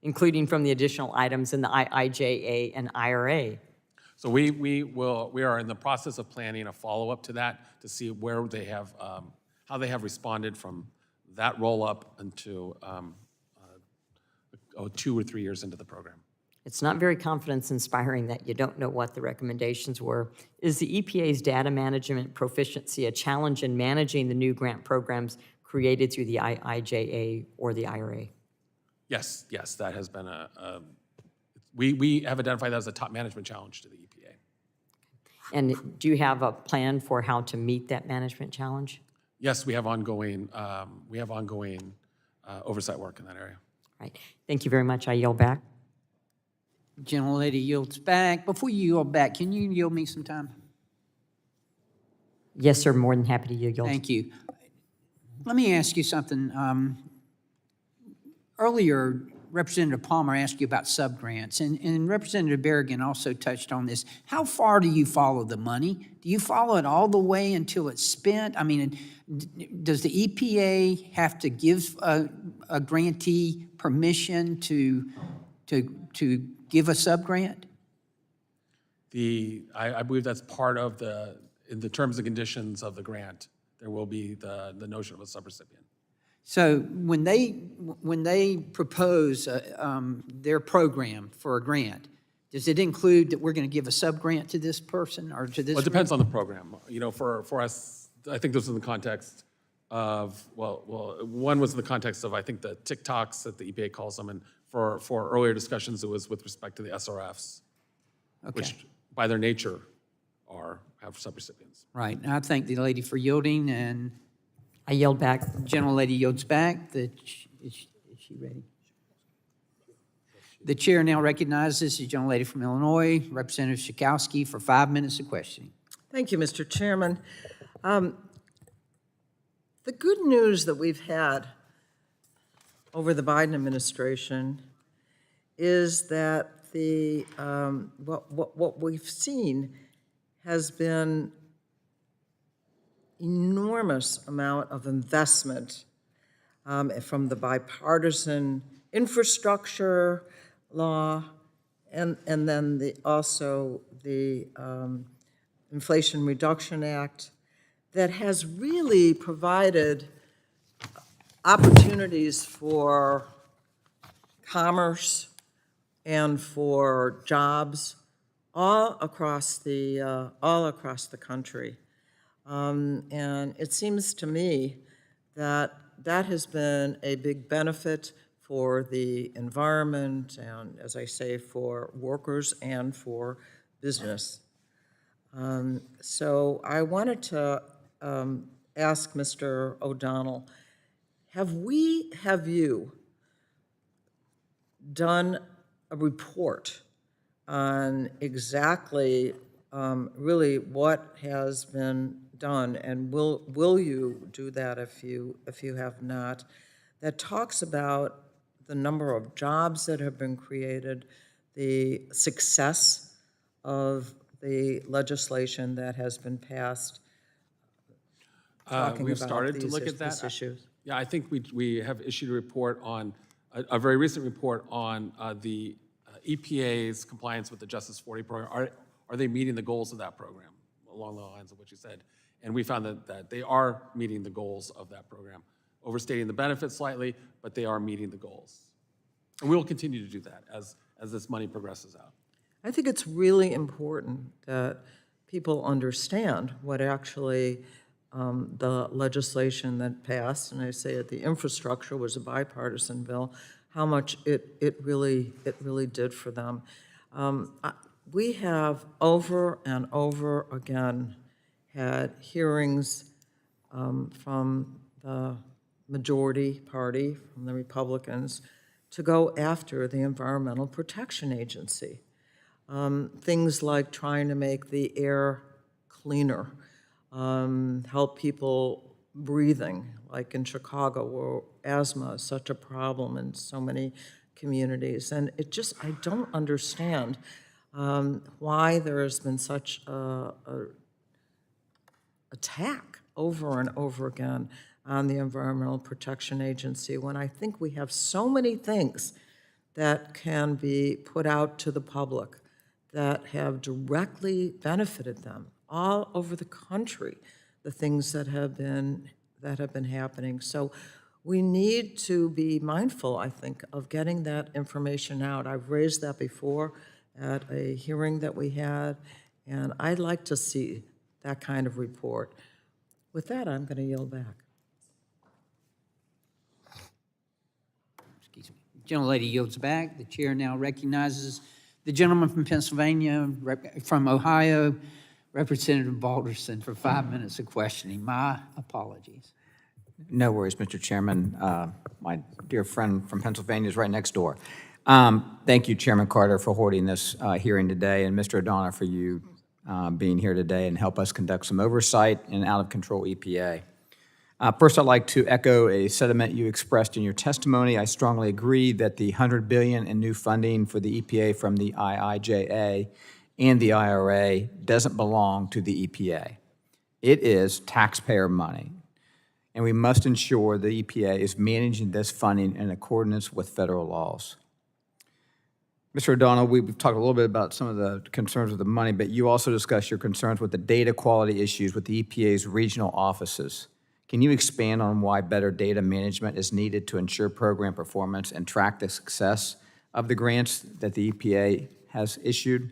Speaker 15: including from the additional items in the IIJA and IRA?
Speaker 6: So we are in the process of planning a follow-up to that to see where they have, how they have responded from that roll-up into 2 or 3 years into the program.
Speaker 15: It's not very confidence-inspiring that you don't know what the recommendations were. Is the EPA's data management proficiency a challenge in managing the new grant programs created through the IIJA or the IRA?
Speaker 6: Yes, that has been we have identified that as a top management challenge to the EPA.
Speaker 15: And do you have a plan for how to meet that management challenge?
Speaker 6: Yes, we have ongoing oversight work in that area.
Speaker 15: Right. Thank you very much. I yield back.
Speaker 2: Gentlelady yields back. Before you yield back, can you yield me some time?
Speaker 15: Yes, sir. More than happy to yield.
Speaker 2: Thank you. Let me ask you something. Earlier, Representative Palmer asked you about subgrants, and Representative Berrigan also touched on this. How far do you follow the money? Do you follow it all the way until it's spent? I mean, does the EPA have to give a grantee permission to give a subgrant?
Speaker 6: I believe that's part of in the terms and conditions of the grant. There will be the notion of a subrecipient.
Speaker 2: So when they propose their program for a grant, does it include that we're going to give a sub-grant to this person or to this?
Speaker 6: Well, it depends on the program. You know, for us, I think this was in the context of, one was in the context of, I think, the TikToks that the EPA calls them, and For earlier discussions, it was with respect to the SRFs, which by their nature have subrecipients.
Speaker 2: Right, and I thank the lady for yielding, and
Speaker 15: I yield back.
Speaker 2: gentlelady yields back. Is she ready? The chair now recognizes the gentlelady from Illinois, Representative Schakowsky, for 5 minutes of questioning.
Speaker 16: Thank you, Mr. Chairman. The good news that we've had over the Biden administration is that what we've seen has been enormous amount of investment from the bipartisan infrastructure law and then also the Inflation Reduction Act that has really provided opportunities for commerce and for jobs all across the country. And it seems to me that that has been a big benefit for the environment and, as I say, for workers and for business. So I wanted to ask Mr. O'Donnell, have you done a report on exactly really what has been done, and will you do that if you have not, that talks about the number of jobs that have been created, the success of the legislation that has been passed, talking
Speaker 6: We've
Speaker 16: about
Speaker 6: started to look at
Speaker 16: these
Speaker 6: that.
Speaker 16: issues?
Speaker 6: Yeah, I think we have issued a report on, a very recent report on the EPA's compliance with the Justice 40 program. Are they meeting the goals of that program, along the lines of what you said? And we found that they are meeting the goals of that program, overstating the benefits slightly, but they are meeting the goals. And we will continue to do that as this money progresses out.
Speaker 16: I think it's really important that people understand what actually the legislation that passed, and I say it, the infrastructure was a bipartisan bill, how much it really did for them. We have over and over again had hearings from the majority party, from the Republicans, to go after the Environmental Protection Agency. Things like trying to make the air cleaner, help people breathing, like in Chicago, where asthma is such a problem in so many communities. And I don't understand why there has been such a attack over and over again on the Environmental Protection Agency, when I think we have so many things that can be put out to the public that have directly benefited them all over the country, the things that have been happening. So we need to be mindful, I think, of getting that information out. I've raised that before at a hearing that we had, and I'd like to see that kind of report. With that, I'm going to yield back.
Speaker 2: Excuse me. Gentlelady yields back. The chair now recognizes the gentleman from Pennsylvania, from Ohio, Representative Balderson, for 5 minutes of questioning. My apologies.
Speaker 17: No worries, Mr. Chairman. My dear friend from Pennsylvania is right next door. Thank you, Chairman Carter, for holding this hearing today, and Mr. O'Donnell for you being here today and help us conduct some oversight in out-of-control EPA. First, I'd like to echo a sentiment you expressed in your testimony. I strongly agree that the $100 billion in new funding for the EPA from the IIJA and the IRA doesn't belong to the EPA. It is taxpayer money, and we must ensure the EPA is managing this funding in accordance with federal laws. Mr. O'Donnell, we've talked a little bit about some of the concerns with the money, but you also discussed your concerns with the data quality issues with the EPA's regional offices. Can you expand on why better data management is needed to ensure program performance and track the success of the grants that the EPA has issued?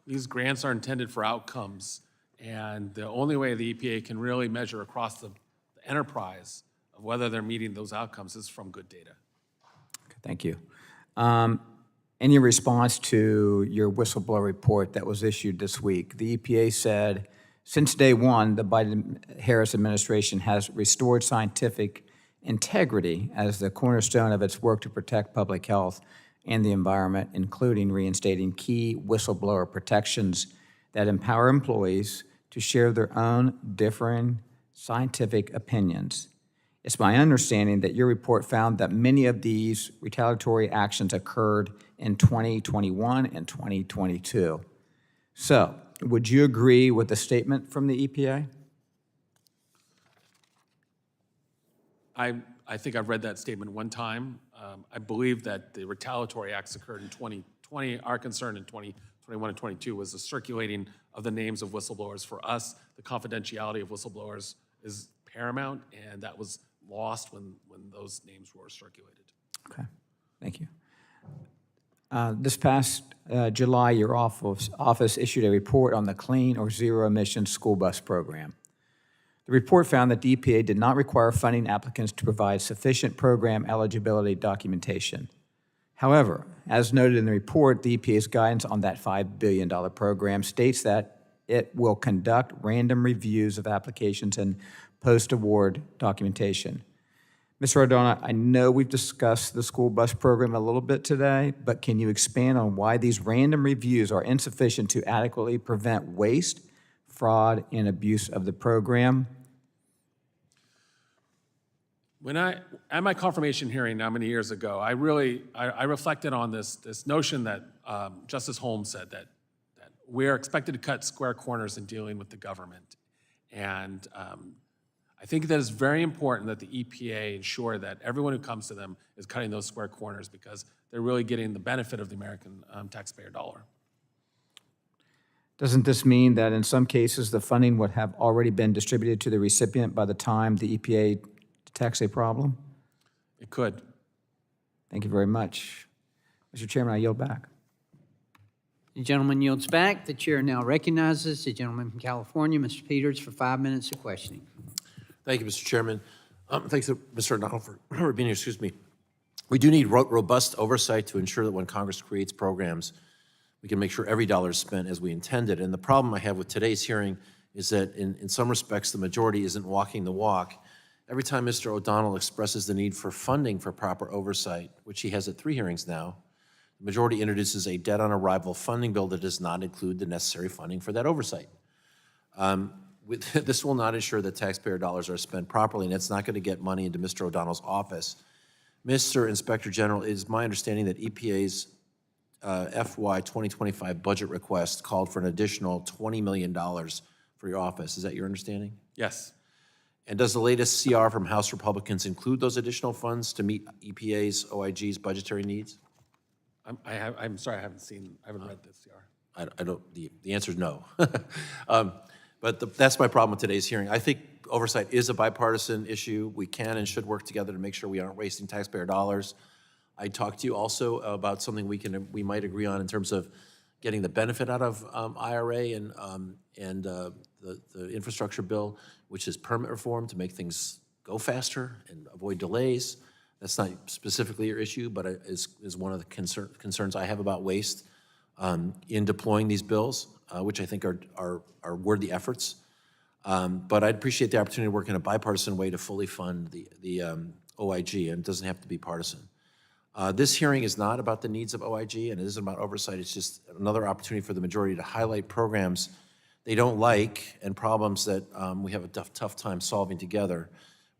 Speaker 6: These grants are intended for outcomes, and the only way the EPA can really measure across the enterprise of whether they're meeting those outcomes is from good data.
Speaker 17: Okay, thank you. Any response to your whistleblower report that was issued this week? The EPA said, since day one, the Biden-Harris administration has restored scientific integrity as the cornerstone of its work to protect public health and the environment, including reinstating key whistleblower protections that empower employees to share their own differing scientific opinions. It's my understanding that your report found that many of these retaliatory actions occurred in 2021 and 2022. So, would you agree with the statement from the EPA?
Speaker 6: I think I've read that statement one time. I believe that the retaliatory acts occurred in 2020. Our concern in 2021 and 22 was the circulating of the names of whistleblowers. For us, the confidentiality of whistleblowers is paramount, and that was lost when those names were circulated.
Speaker 17: Okay, thank you. This past July, your office issued a report on the Clean or Zero Emission School Bus Program. The report found that the EPA did not require funding applicants to provide sufficient program eligibility documentation. However, as noted in the report, the EPA's guidance on that $5 billion program states that it will conduct random reviews of applications and post-award documentation. Mr. O'Donnell, I know we've discussed the school bus program a little bit today, but can you expand on why these random reviews are insufficient to adequately prevent waste, fraud, and abuse of the program?
Speaker 6: At my confirmation hearing how many years ago, I reflected on this notion that Justice Holmes said that we're expected to cut square corners in dealing with the government. And I think that it's very important that the EPA ensure that everyone who comes to them is cutting those square corners because they're really getting the benefit of the American taxpayer dollar.
Speaker 17: Doesn't this mean that in some cases the funding would have already been distributed to the recipient by the time the EPA detects a problem?
Speaker 6: It could.
Speaker 17: Thank you very much. Mr. Chairman, I yield back.
Speaker 2: The gentleman yields back. The chair now recognizes the gentleman from California, Mr. Peters, for 5 minutes of questioning.
Speaker 18: Thank you, Mr. Chairman. Thanks to Mr. O'Donnell for being here. Excuse me. We do need robust oversight to ensure that when Congress creates programs, we can make sure every dollar is spent as we intended. And the problem I have with today's hearing is that in some respects, the majority isn't walking the walk. Every time Mr. O'Donnell expresses the need for funding for proper oversight, which he has at 3 hearings now, the majority introduces a dead-on-arrival funding bill that does not include the necessary funding for that oversight. This will not ensure that taxpayer dollars are spent properly, and it's not going to get money into Mr. O'Donnell's office. Mr. Inspector General, it is my understanding that EPA's FY 2025 budget request called for an additional $20 million for your office. Is that your understanding?
Speaker 6: Yes.
Speaker 18: And does the latest CR from House Republicans include those additional funds to meet EPA's OIG's budgetary needs?
Speaker 6: I'm sorry, I haven't read this CR.
Speaker 18: I don't. The answer is no. But that's my problem with today's hearing. I think oversight is a bipartisan issue. We can and should work together to make sure we aren't wasting taxpayer dollars. I talked to you also about something we might agree on in terms of getting the benefit out of IRA and the infrastructure bill, which is permit reform to make things go faster and avoid delays. That's not specifically your issue, but is one of the concerns I have about waste in deploying these bills, which I think are worthy efforts. But I'd appreciate the opportunity to work in a bipartisan way to fully fund the OIG, and it doesn't have to be partisan. This hearing is not about the needs of OIG, and it isn't about oversight. It's just another opportunity for the majority to highlight programs they don't like and problems that we have a tough time solving together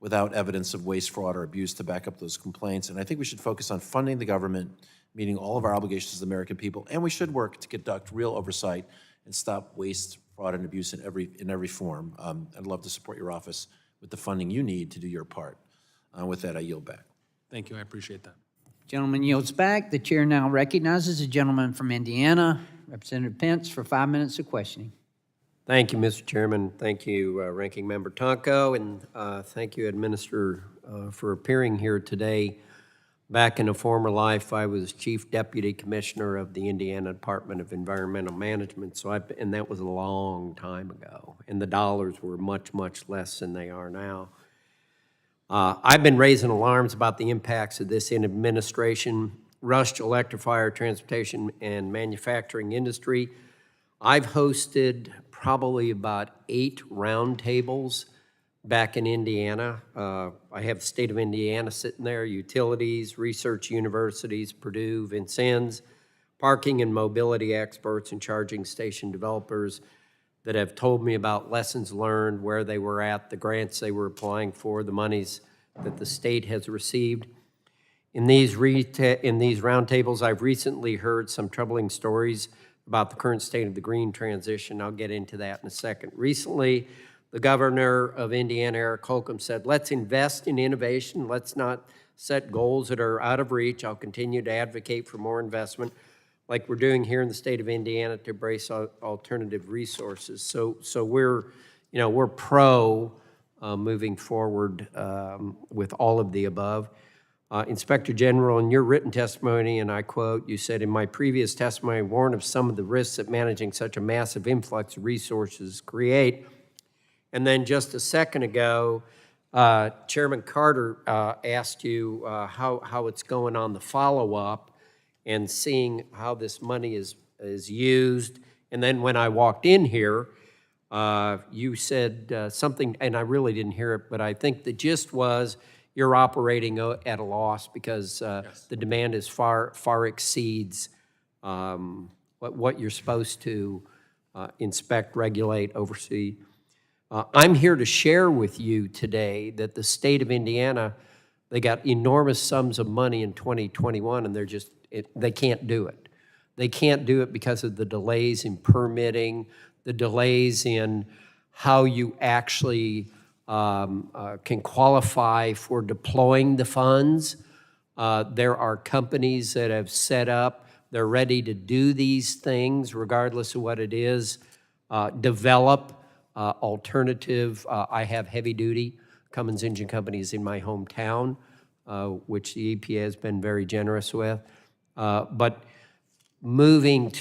Speaker 18: without evidence of waste, fraud, or abuse to back up those complaints. And I think we should focus on funding the government, meeting all of our obligations to the American people, and we should work to conduct real oversight and stop waste, fraud, and abuse in every form. I'd love to support your office with the funding you need to do your part. With that, I yield back.
Speaker 6: Thank you, I appreciate that.
Speaker 2: Gentleman yields back. The chair now recognizes the gentleman from Indiana, Representative Pence, for 5 minutes of questioning.
Speaker 19: Thank you, Mr. Chairman. Thank you, Ranking Member Tonko, and thank you, Administrator, for appearing here today. Back in a former life, I was Chief Deputy Commissioner of the Indiana Department of Environmental Management, and that was a long time ago, and the dollars were much, much less than they are now. I've been raising alarms about the impacts of this administration rush to electrify our transportation and manufacturing industry. I've hosted probably about 8 roundtables back in Indiana. I have the state of Indiana sitting there, utilities, research universities, Purdue, Vincennes, parking and mobility experts and charging station developers that have told me about lessons learned, where they were at, the grants they were applying for, the monies that the state has received. In these roundtables, I've recently heard some troubling stories about the current state of the green transition. I'll get into that in a second. Recently, the governor of Indiana, Eric Holcomb, said, let's invest in innovation. Let's not set goals that are out of reach. I'll continue to advocate for more investment like we're doing here in the state of Indiana to embrace alternative resources. So we're pro moving forward with all of the above. Inspector General, in your written testimony, and I quote, you said, in my previous testimony, I warned of some of the risks that managing such a massive influx of resources create. And then just a second ago, Chairman Carter asked you how it's going on the follow-up and seeing how this money is used. And then when I walked in here, you said something, and I really didn't hear it, but I think the gist was you're operating at a loss because the demand is far exceeds what you're supposed to inspect, regulate, oversee. I'm here to share with you today that the state of Indiana, they got enormous sums of money in 2021, and they can't do it. They can't do it because of the delays in permitting, the delays in how you actually can qualify for deploying the funds. There are companies that have set up, they're ready to do these things regardless of what it is, develop alternative. I have heavy duty Cummins Engine Companies in my hometown, which the EPA has been very generous with. But moving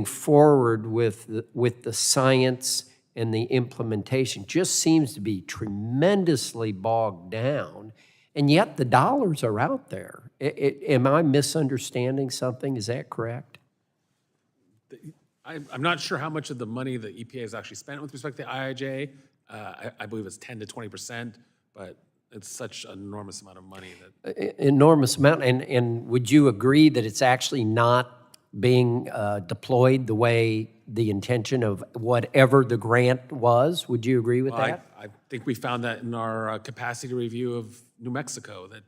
Speaker 19: forward with the science and the implementation just seems to be tremendously bogged down, and yet the dollars are out there. Am I misunderstanding something? Is that correct?
Speaker 6: I'm not sure how much of the money the EPA has actually spent with respect to IIJ. I believe it's 10 to 20%, but it's such an enormous amount of money that.
Speaker 19: Enormous amount, and would you agree that it's actually not being deployed the way the intention of whatever the grant was? Would you agree with that?
Speaker 6: I think we found that in our capacity review of New Mexico, that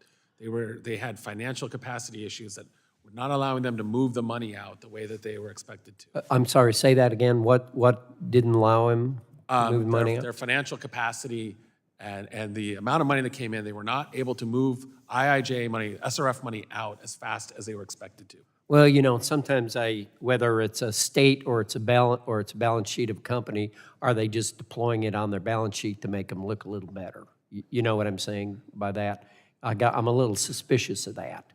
Speaker 6: they had financial capacity issues that were not allowing them to move the money out the way that they were expected to.
Speaker 19: I'm sorry, say that again. What didn't allow him to move the money out?
Speaker 6: Their financial capacity and the amount of money that came in, they were not able to move IIJ money, SRF money out as fast as they were expected to.
Speaker 19: Well, sometimes whether it's a state or it's a balance sheet of a company, are they just deploying it on their balance sheet to make them look a little better? You know what I'm saying by that? I'm a little suspicious of that.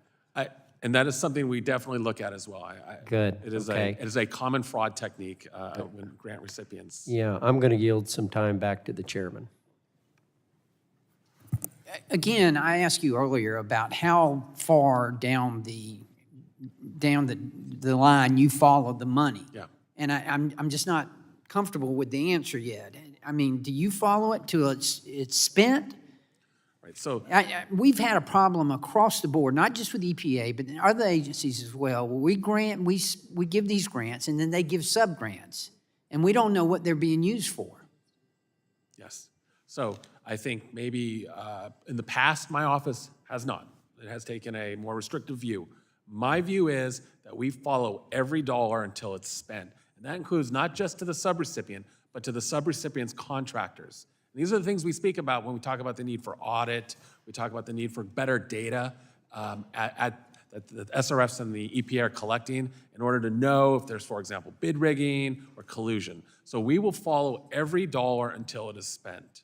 Speaker 6: And that is something we definitely look at as well.
Speaker 19: Good.
Speaker 6: It is a common fraud technique when grant recipients.
Speaker 19: Yeah, I'm going to yield some time back to the chairman.
Speaker 2: Again, I asked you earlier about how far down the line you follow the money.
Speaker 6: Yeah.
Speaker 2: And I'm just not comfortable with the answer yet. I mean, do you follow it till it's spent?
Speaker 6: Right. So
Speaker 2: we've had a problem across the board, not just with EPA, but other agencies as well. We give these grants, and then they give sub-grants, and we don't know what they're being used for.
Speaker 6: yes. So I think maybe in the past, my office has not. It has taken a more restrictive view. My view is that we follow every dollar until it's spent. And that includes not just to the subrecipient, but to the subrecipient's contractors. And these are the things we speak about when we talk about the need for audit, we talk about the need for better data that the SRFs and the EPA are collecting in order to know if there's, for example, bid rigging or collusion. So we will follow every dollar until it is spent.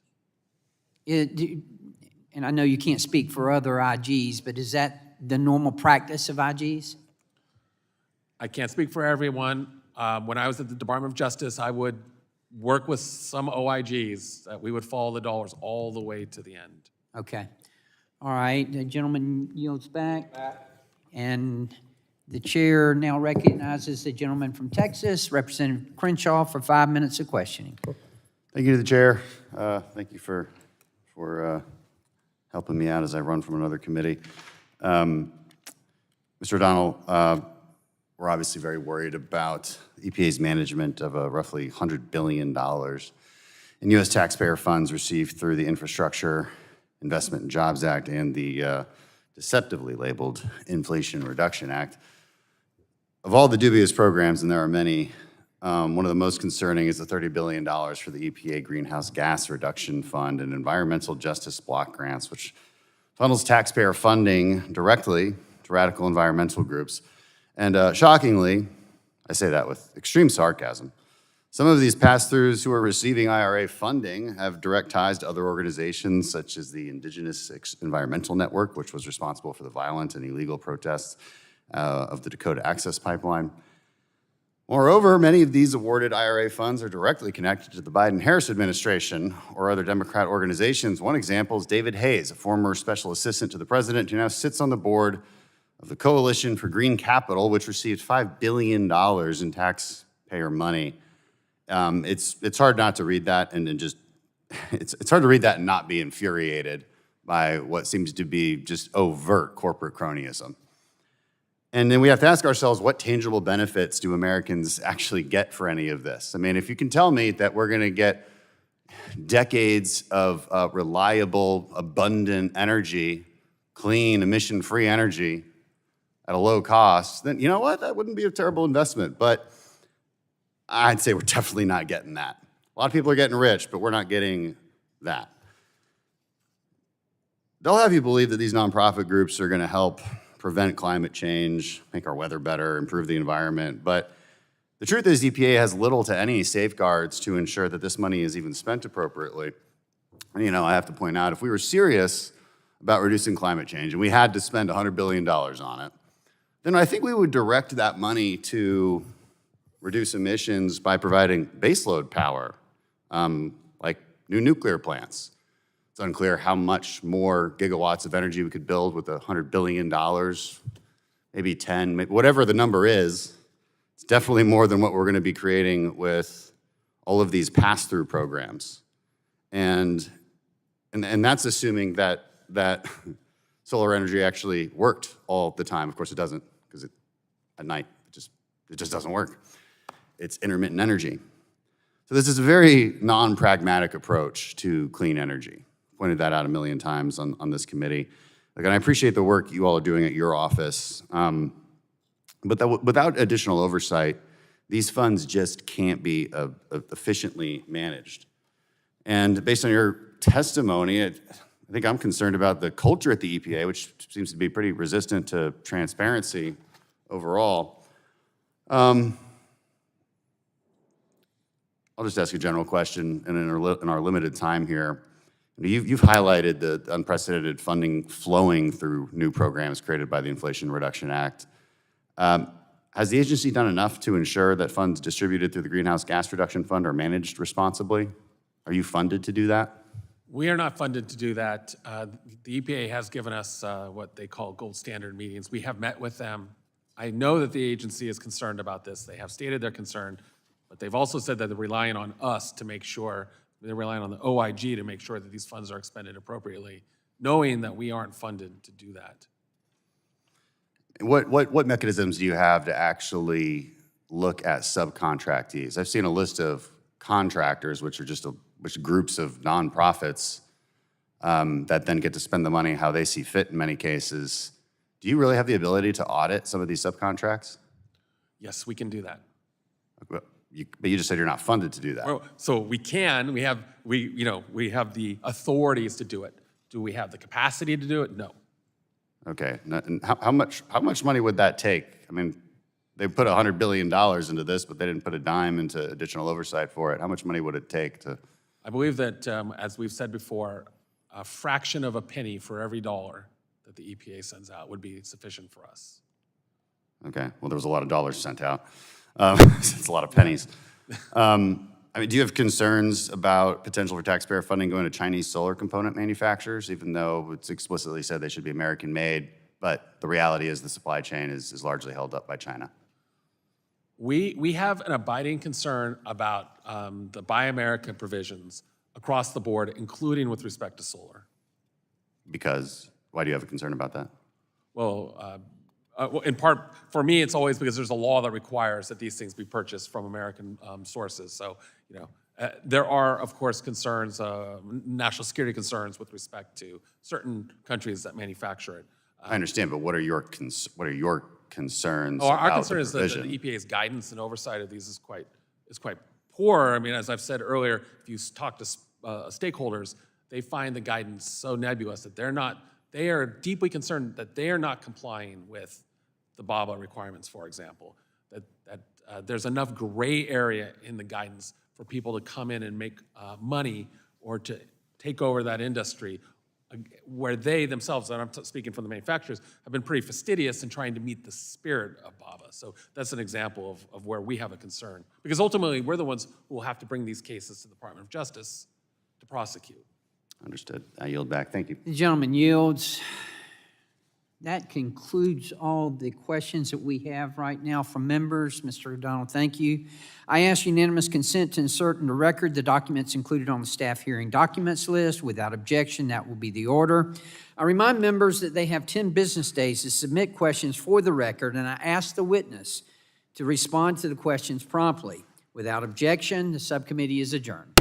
Speaker 2: And I know you can't speak for other IGs, but is that the normal practice of IGs?
Speaker 6: I can't speak for everyone. When I was at the Department of Justice, I would work with some OIGs that we would follow the dollars all the way to the end.
Speaker 2: Okay. All right, the gentleman yields back. And the chair now recognizes the gentleman from Texas, Representative Crenshaw, for 5 minutes of questioning.
Speaker 20: Thank you to the chair. Thank you for helping me out as I run from another committee. Mr. O'Donnell, we're obviously very worried about EPA's management of roughly $100 billion in U.S. taxpayer funds received through the Infrastructure Investment and Jobs Act and the deceptively labeled Inflation Reduction Act. Of all the dubious programs, and there are many, one of the most concerning is the $30 billion for the EPA Greenhouse Gas Reduction Fund and Environmental Justice Block Grants, which funnels taxpayer funding directly to radical environmental groups. And shockingly, I say that with extreme sarcasm, some of these pass-throughs who are receiving IRA funding have direct ties to other organizations such as the Indigenous Environmental Network, which was responsible for the violent and illegal protests of the Dakota Access Pipeline. Moreover, many of these awarded IRA funds are directly connected to the Biden-Harris administration or other Democrat organizations. One example is David Hayes, a former special assistant to the president who now sits on the board of the Coalition for Green Capital, which received $5 billion in taxpayer money. It's hard not to read that and just, it's hard to read that and not be infuriated by what seems to be just overt corporate cronyism. And then we have to ask ourselves, what tangible benefits do Americans actually get for any of this? I mean, if you can tell me that we're gonna get decades of reliable, abundant energy, clean, emission-free energy at a low cost, then you know what? That wouldn't be a terrible investment. But I'd say we're definitely not getting that. A lot of people are getting rich, but we're not getting that. They'll have you believe that these nonprofit groups are gonna help prevent climate change, make our weather better, improve the environment. But the truth is EPA has little to any safeguards to ensure that this money is even spent appropriately. And you know, I have to point out, if we were serious about reducing climate change and we had to spend $100 billion on it, then I think we would direct that money to reduce emissions by providing baseload power, like new nuclear plants. It's unclear how much more gigawatts of energy we could build with $100 billion, maybe 10, maybe whatever the number is. It's definitely more than what we're gonna be creating with all of these pass-through programs. And that's assuming that solar energy actually worked all the time. Of course it doesn't, because at night it just doesn't work. It's intermittent energy. So this is a very non-pragmatic approach to clean energy. Pointed that out a million times on this committee. And I appreciate the work you all are doing at your office. But without additional oversight, these funds just can't be efficiently managed. And based on your testimony, I think I'm concerned about the culture at the EPA, which seems to be pretty resistant to transparency overall. I'll just ask a general question, and in our limited time here, you've highlighted the unprecedented funding flowing through new programs created by the Inflation Reduction Act. Has the agency done enough to ensure that funds distributed through the Greenhouse Gas Reduction Fund are managed responsibly? Are you funded to do that?
Speaker 6: We are not funded to do that. The EPA has given us what they call gold standard meetings. We have met with them. I know that the agency is concerned about this. They have stated their concern, but they've also said that they're relying on us to make sure, they're relying on the OIG to make sure that these funds are expended appropriately, knowing that we aren't funded to do that.
Speaker 20: What mechanisms do you have to actually look at subcontractees? I've seen a list of contractors, which are just groups of nonprofits that then get to spend the money how they see fit in many cases. Do you really have the ability to audit some of these subcontracts?
Speaker 6: Yes, we can do that.
Speaker 20: But you just said you're not funded to do that.
Speaker 6: Oh, so we can, we have the authorities to do it. Do we have the capacity to do it? No.
Speaker 20: Okay, and how much money would that take? I mean, they put $100 billion into this, but they didn't put a dime into additional oversight for it. How much money would it take to?
Speaker 6: I believe that, as we've said before, a fraction of a penny for every dollar that the EPA sends out would be sufficient for us.
Speaker 20: Okay, well, there was a lot of dollars sent out. It's a lot of pennies. I mean, do you have concerns about potential for taxpayer funding going to Chinese solar component manufacturers, even though it's explicitly said they should be American-made, but the reality is the supply chain is largely held up by China?
Speaker 6: We have an abiding concern about the Buy American provisions across the board, including with respect to solar.
Speaker 20: Because, why do you have a concern about that?
Speaker 6: Well, in part, for me, it's always because there's a law that requires that these things be purchased from American sources. So, there are, of course, concerns, national security concerns with respect to certain countries that manufacture it.
Speaker 20: I understand, but what are your concerns
Speaker 6: Our
Speaker 20: about
Speaker 6: concern
Speaker 20: the
Speaker 6: is that
Speaker 20: provision?
Speaker 6: the EPA's guidance and oversight of these is quite poor. I mean, as I've said earlier, if you talk to stakeholders, they find the guidance so nebulous that they are deeply concerned that they are not complying with the BABA requirements, for example, that there's enough gray area in the guidance for people to come in and make money or to take over that industry where they themselves, and I'm speaking from the manufacturers, have been pretty fastidious in trying to meet the spirit of BABA. So that's an example of where we have a concern. Because ultimately, we're the ones who will have to bring these cases to the Department of Justice to prosecute.
Speaker 20: Understood. I yield back. Thank you.
Speaker 2: The gentleman yields. That concludes all the questions that we have right now from members. Mr. O'Donnell, thank you. I ask unanimous consent to insert in the record the documents included on the staff hearing documents list. Without objection, that will be the order. I remind members that they have 10 business days to submit questions for the record, and I ask the witness to respond to the questions promptly. Without objection, the subcommittee is adjourned.